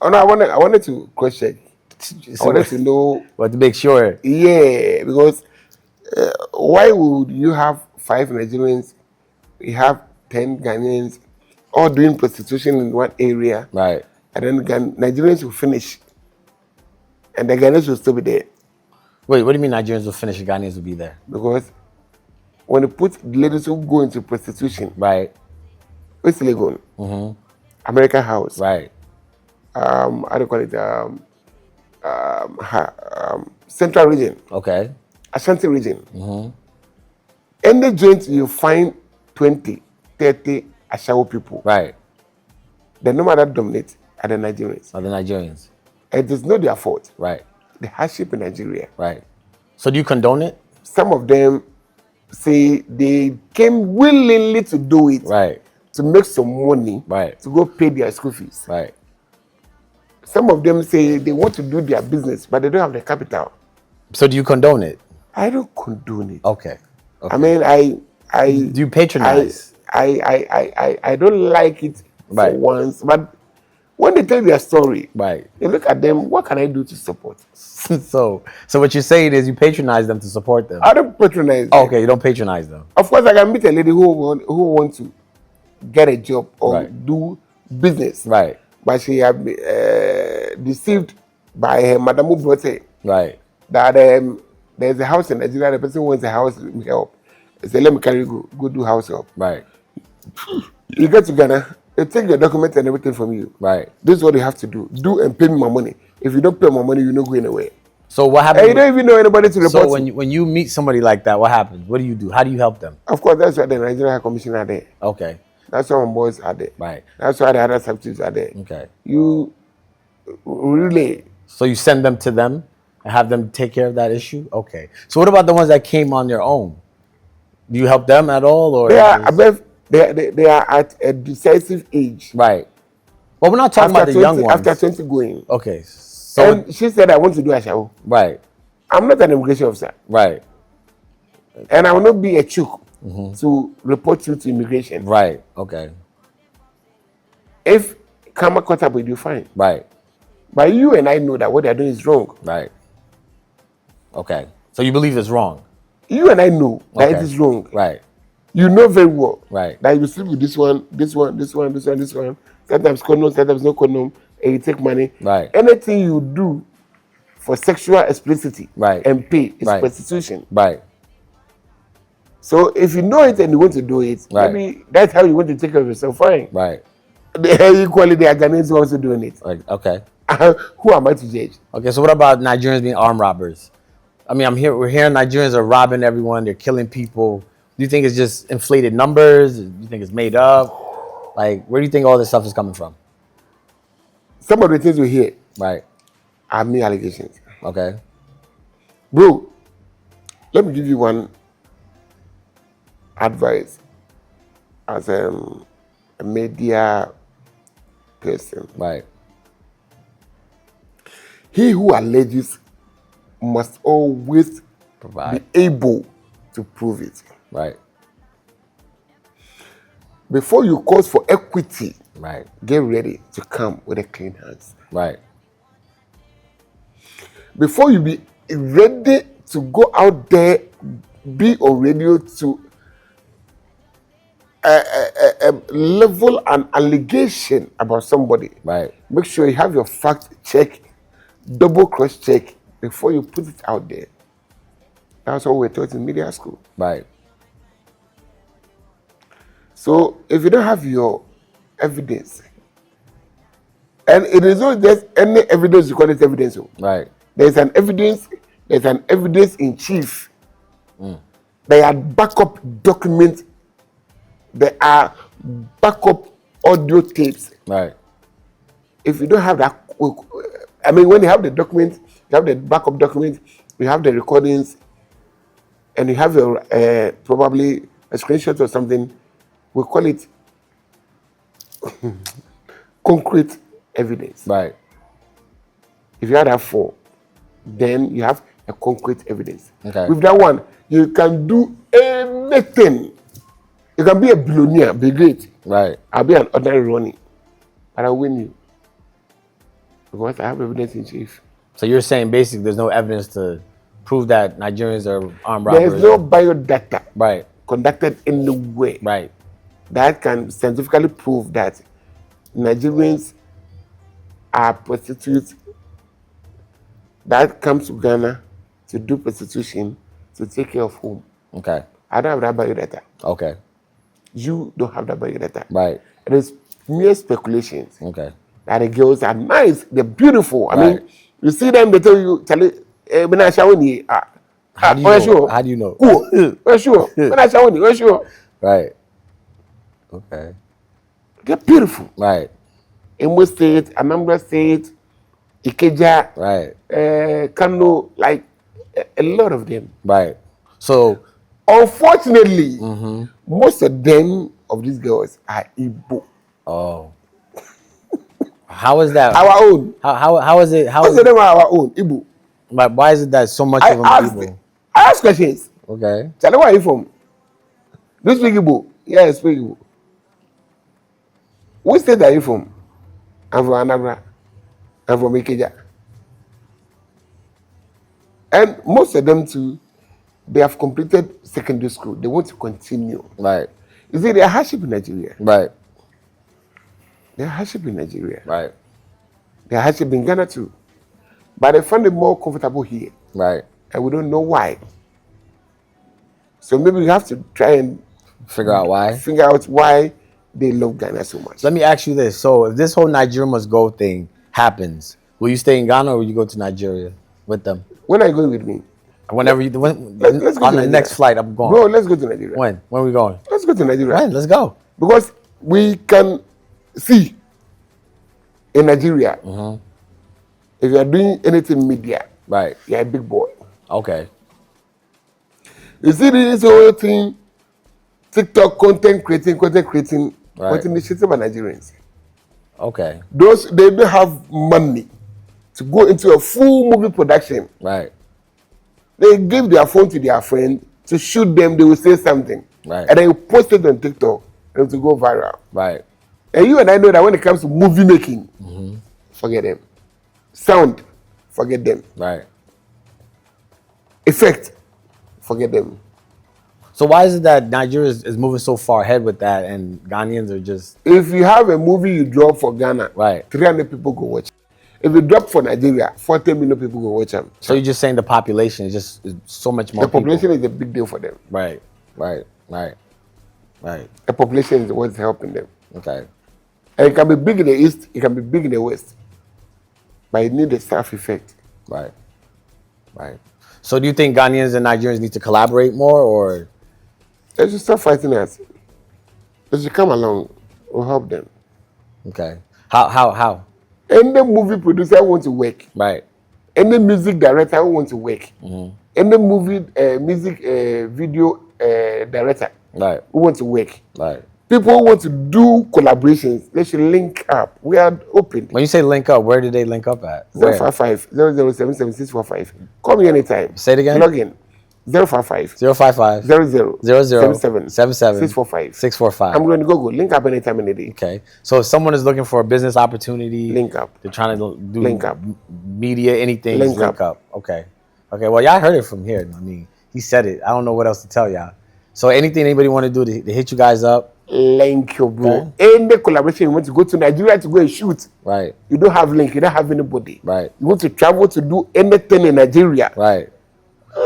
Oh no, I wanted to cross check. I wanted to know.
But to make sure.
Yeah, because why would you have 5 Nigerians, you have 10 Ghanaians, all doing prostitution in one area,
Right.
and then Nigerians will finish, and the Ghanaians will still be there?
Wait, what do you mean Nigerians will finish and Ghanaians will be there?
Because when you put ladies who go into prostitution,
Right.
what's illegal? American House,
Right.
how do you call it? Central region,
Okay.
Ashanti region. Any joint you find 20, 30 Ashawo people.
Right.
The number that dominates are the Nigerians.
Are the Nigerians.
It is not their fault.
Right.
The hardship in Nigeria.
Right. So do you condone it?
Some of them say they came willingly to do it,
Right.
to make some money,
Right.
to go pay their school fees.
Right.
Some of them say they want to do their business, but they don't have the capital.
So do you condone it?
I don't condone it.
Okay.
I mean,
Do you patronize?
I don't like it
Right.
for once, but when they tell their story,
Right.
you look at them, what can I do to support?
So what you're saying is you patronize them to support them.
I don't patronize them.
Okay, you don't patronize them.
Of course, I can meet a lady who wants to get a job or
Right.
do business,
Right.
but she has been deceived by her madam who brought her
Right.
that there's a house in Nigeria, the person wants a house help. They say, let me carry you, go do house help.
Right.
You get to Ghana, they take your document and everything from you.
Right.
This is what you have to do. Do and pay me my money. If you don't pay my money, you're not going anywhere.
So what
And
happens?
you don't even know anybody to report
So
to.
when you meet somebody like that, what happens? What do you do? How do you help them?
Of course, that's why the Nigerian High Commission are there.
Okay.
That's why my boys are there.
Right.
That's why the other substitutes are there.
Okay.
You really,
So you send them to them and have them take care of that issue? Okay. So what about the ones that came on their own? Do you help them at all, or
they are above, they are at a decisive age.
right? Well, we're not talking about the
20,
young ones.
After 20 going.
Okay. So
And she said, I want to do Ashawo.
right,
I'm not an immigration officer.
right.
And I will not be a chook to report you to immigration.
Right. Okay.
If karma caught up with you, fine.
Right.
But you and I know that what they're doing is wrong.
Right. Okay. So you believe it's wrong?
You and I know that
Okay.
it is wrong.
Right.
You know very well.
Right.
That you sleep with this one, this one, this one, this one, this one. Sometimes condom, sometimes no condom, and you take money.
Right.
Anything you do for sexual explicitity
Right.
and pay is
Right.
prostitution.
Right.
So if you know it and you want to do it,
Right.
maybe that's how you want to take care of yourself. Fine.
Right.
Equally, the Ghanaians are also doing it.
Like, okay.
Who am I to judge?
Okay. So what about Nigerians being armed robbers? I mean, we're hearing Nigerians are robbing everyone. They're killing people. Do you think it's just inflated numbers? Do you think it's made up? Like, where do you think all this stuff is coming from?
Some of the things we hear
Right.
are mere allegations.
Okay.
Bro, let me give you one advice as a media person.
Right.
He who alleges must always
Provide.
be able to prove it.
Right.
Before you cause for equity,
Right.
get ready to come with a clean hands.
Right.
Before you be ready to go out there, be on radio to level an allegation about somebody.
Right.
Make sure you have your fact check, double cross check before you put it out there. That's what we're taught in media school.
Right.
So if you don't have your evidence, and it is not just any evidence you call it evidence.
Right.
There's an evidence in chief. There are backup documents. There are backup audio tapes.
Right.
If you don't have that, I mean, when you have the document, you have the backup document, you have the recordings, and you have your probably a screenshot or something. We call it concrete evidence.
Right.
If you have that four, then you have a concrete evidence.
Okay.
With that one, you can do anything. You can be a billionaire, be great.
Right.
I'll be an ordinary Ronney, but I'll win you because I have evidence in chief.
So you're saying basically there's no evidence to prove that Nigerians are armed robbers?
There is no biodata
Right.
conducted anywhere
Right.
that can scientifically prove that Nigerians are prostitutes that come to Ghana to do prostitution to take care of home.
Okay.
I don't have that biodata.
Okay.
You don't have that biodata.
Right.
It is mere speculations
Okay.
that the girls are nice, they're beautiful. I
Right.
mean, you see them, they tell you,
How do you know?
sure.
How do you know?
Cool. We're sure. We're sure.
Right. Okay.
They're beautiful.
Right.
Imo State, Anambra State, Ikeja,
Right.
Kano, like a lot of them.
Right. So
Unfortunately, most of these girls are Igbo.
oh. How is that?
Our own.
How is it? How
Most
is
of
it?
them are our own, Igbo.
Like, why is it that so much
I
of them
asked,
people?
I ask questions.
Okay.
Charlie, where are you from? Do you speak Igbo? Yeah, I speak Igbo. Which state are you from? I'm from Anambra. I'm from Ikeja. And most of them too, they have completed secondary school. They want to continue.
Right.
You see, they are hardship in Nigeria.
Right.
They are hardship in Nigeria.
Right.
They are hardship in Ghana too. But they find it more comfortable here.
Right.
And we don't know why. So maybe we have to try and
Figure out
why they love Ghana so much.
Let me ask you this. So if this whole Nigeria Must Go thing happens, will you stay in Ghana or will you go to Nigeria with them?
When are you going with me?
Whenever you
Let's go
on
to
the
Nigeria.
next flight, I'm going.
Bro, let's go to Nigeria.
When? When are we going?
Let's go to Nigeria.
When? Let's go.
Because we can see in Nigeria, if you are doing anything media,
Right.
you're a big boy.
Okay.
You see this whole thing, TikTok content creating,
Right.
initiative by Nigerians.
Okay.
Those, they don't have money to go into a full movie production.
Right.
They give their phone to their friend to shoot them, they will say something.
Right.
And then you post it on TikTok and it will go viral.
Right.
And you and I know that when it comes to movie making, forget them. Sound, forget them.
Right.
Effect, forget them.
So why is it that Nigeria is moving so far ahead with that and Ghanaians are just...
If you have a movie you drop for Ghana,
Right.
300 people go watch it. If you drop for Nigeria, 40 million people go watch them.
So you're just saying the population is so much more
The population
people.
is a big deal for them.
Right. Right. Right. Right.
The population is what's helping them.
Okay.
And it can be big in the east, it can be big in the west. But it needs a staff effect.
Right. Right. So do you think Ghanaians and Nigerians need to collaborate more, or?
They should stop fighting us. They should come along. We'll help them.
Okay. How?
Any movie producer who wants to work.
Right.
Any music director who wants to work. Any movie, music video director
Right.
who wants to work.
Right.
People who want to do collaborations, they should link up. We are open.
When you say link up, where did they link up at? Where?
055 0077 Call me anytime.
Say it again.
Log in. 055
055
00
77
645.
645.
I'm going to go. Link up anytime in the day.
Okay. So if someone is looking for a business opportunity,
Link up.
they're trying to do
Link up.
Media, anything,
Link
link
up.
up. Okay. Okay. Well, y'all heard it from here. I mean, he said it. I don't know what else to tell y'all. So anything anybody want to do to hit you guys up?
Link you, bro. Any collaboration you want to go to Nigeria to go and shoot.
Right.
You don't have link. You don't have anybody.
Right.
You want to travel to do anything in Nigeria.
Right.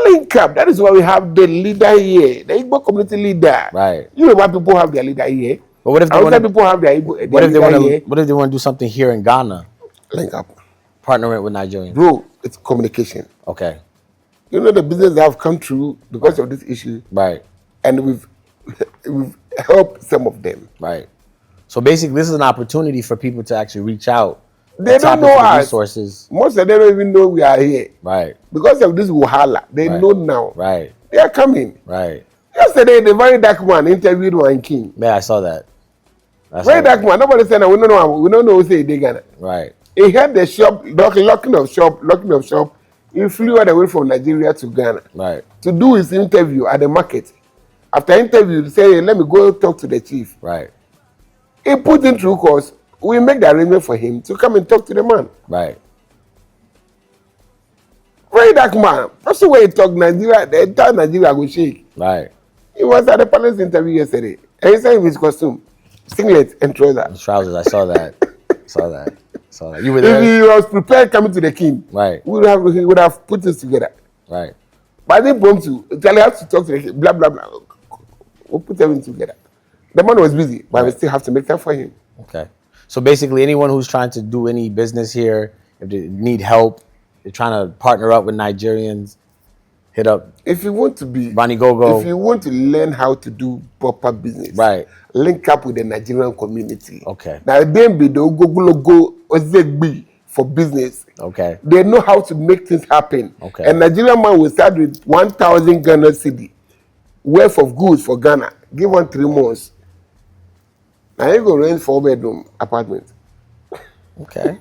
Link up. That is why we have the leader here, the Igbo community leader.
Right.
You know why people have their leader here.
But what if they
Outside
want to?
people have their Igbo?
What if they want to? What if they want to do something here in Ghana?
Link up,
Partnering with Nigerians.
bro. It's communication.
Okay.
You know the business that have come through because of this issue,
Right.
and we've helped some of them.
Right. So basically, this is an opportunity for people to actually reach out.
They
and tap
don't know
into the
us.
resources.
Most of them don't even know we are here
Right.
because of this wahala. They
Right.
know now.
Right.
They are coming.
Right.
Yesterday, the very dark man interviewed one king.
Yeah, I saw that.
Very dark man. Nobody said that. We don't know. We don't know who say they Ghana.
Right.
He had the shop locking of shop. He flew all the way from Nigeria to Ghana
Right.
to do his interview at the market. After interview, he said, "Let me go talk to the chief."
Right.
He put in through course. We make the arrangement for him to come and talk to the man.
Right.
Very dark man. That's the way he talk Nigeria. The entire Nigeria go shake.
Right.
He was at the palace interview yesterday. And he said in his costume, singlet and trousers.
Trousers. I saw that. Saw that. Saw that. You were
If
there.
he was prepared coming to the king,
Right.
he would have put this together.
Right.
But I didn't prompt to. Charlie has to talk to the king. Blah blah blah. We'll put everything together. The man was busy, but we still have to make time for him.
Okay. So basically, anyone who's trying to do any business here, if they need help, they're trying to partner up with Nigerians, hit up
If you want to be
Ronney GOGO.
if you want to learn how to do proper business,
Right.
link up with the Nigerian community.
Okay.
Now then be the Ogogo Ozegbi for business.
Okay.
They know how to make things happen.
Okay.
A Nigerian man will start with 1,000 Ghana cedi worth of goods for Ghana. Give one 3 months. Now you go rent 4-bedroom apartment.
Okay.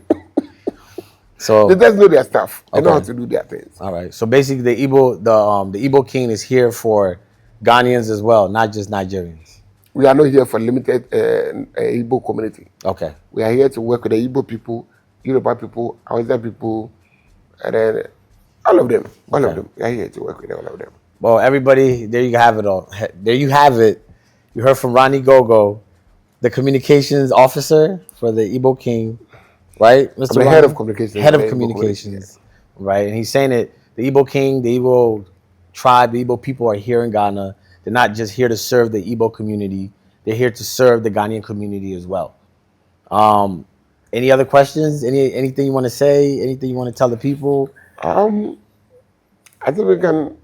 So
They just know their stuff. They know
Okay.
how to do their things.
all right. So basically, the Igbo King is here for Ghanaians as well, not just Nigerians.
We are not here for limited Igbo community.
Okay.
We are here to work with the Igbo people, Yoruba people, Hausa people, and then all of them. All of
Okay.
them. We are here to work with all of them.
Well, everybody, there you have it all. There you have it. You heard from Ronney GOGO, the communications officer for the Igbo King, right? Mr.
I'm the head
Ronney?
of communications.
Head of
for the Igbo
communications, right? And he's saying that the Igbo King, the Igbo tribe, the Igbo people are here in Ghana. They're not just here to serve the Igbo community. They're here to serve the Ghanaian community as well. Any other questions? Anything you want to say? Anything you want to tell the people?
I think we can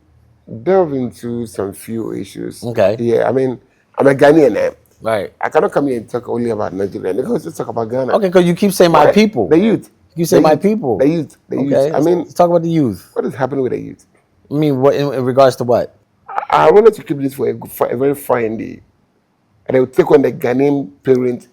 delve into some few issues.
Okay.
Yeah, I mean, I'm a Ghanaian.
Right.
I cannot come here and talk only about Nigeria. Because let's talk about Ghana.
Okay, because you keep saying my
Right.
people.
The youth.
You say
The
my
youth.
people.
The youth. The
Okay.
youth. I mean,
let's talk about the youth.
what is happening with the youth?
I mean, what in regards to what?
I wanted to keep this for a very fine day. And I will take on the Ghanaian parents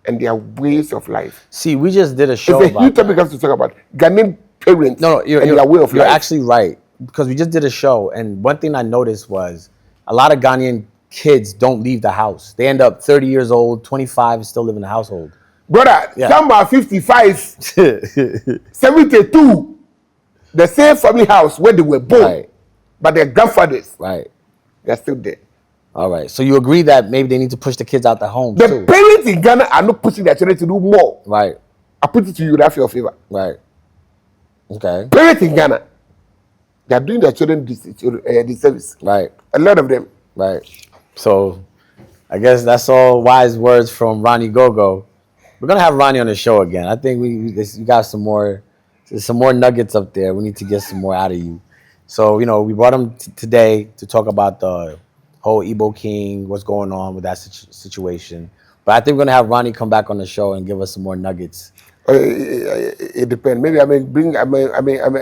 and their ways of life.
See, we just did a show
It's a
about
huge
that.
topic we have to talk about. Ghanaian parents
No,
and their way of
you're
life.
actually right. because we just did a show, and one thing I noticed was a lot of Ghanaian kids don't leave the house. They end up 30 years old, 25, and still live in the household.
Brother,
Yeah.
some are 55, 72. The same family house where they were born,
Right.
but their grandfathers,
Right.
they're still there.
All right. So you agree that maybe they need to push the kids out the homes
The
too?
parents in Ghana are not pushing their children to do more.
Right.
I put it to you, that's your favor.
Right. Okay.
Parents in Ghana, they are doing their children this service.
Right.
A lot of them.
Right. So I guess that's all wise words from Ronney GOGO. We're gonna have Ronney on the show again. I think we got some more nuggets up there. We need to get some more out of you. So we brought him today to talk about the whole Igbo King, what's going on with that situation. But I think we're gonna have Ronney come back on the show and give us some more nuggets.
It depends. Maybe I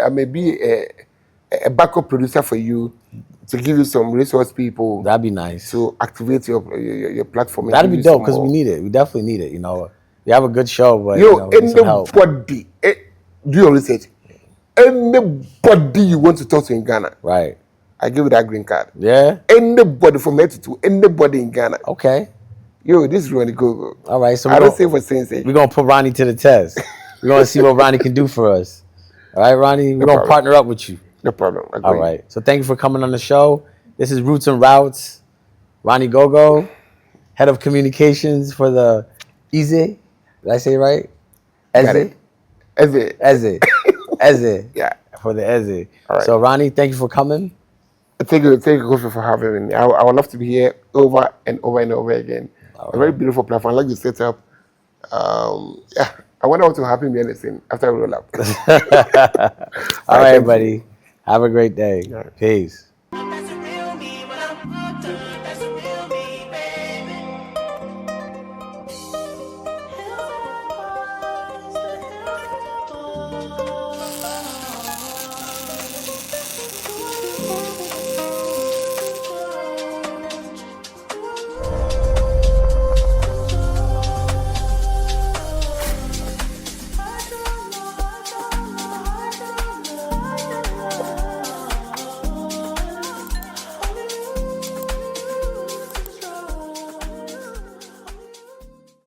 may be a backup producer for you to give you some resource people.
That'd be nice.
To activate your platform.
That'd be dope because we need it. We definitely need it. We have a good show, but we need some help.
Anybody, do your research. Anybody you want to talk to in Ghana,
Right.
I give you that green card.
Yeah.
Anybody from head to toe, anybody in Ghana.
Okay.
Yo, this is Ronney GOGO.
All right. So
I don't say for saying sake.
we're gonna put Ronney to the test. We're gonna see what Ronney can do for us. All right, Ronney. We're gonna partner up with you.
No problem.
All right. So thank you for coming on the show. This is Roots and Routes. Ronney GOGO, head of communications for the Eze. Did I say it right? Eze. Eze.
Yeah.
For the Eze.
All right.
So Ronney, thank you for coming.
Thank you for having me. I would love to be here over and over and over again. A very beautiful platform. I like the setup. Yeah. I wonder what will happen behind the scene after I roll up.
All right, buddy. Have a great day.
Yeah.
Peace.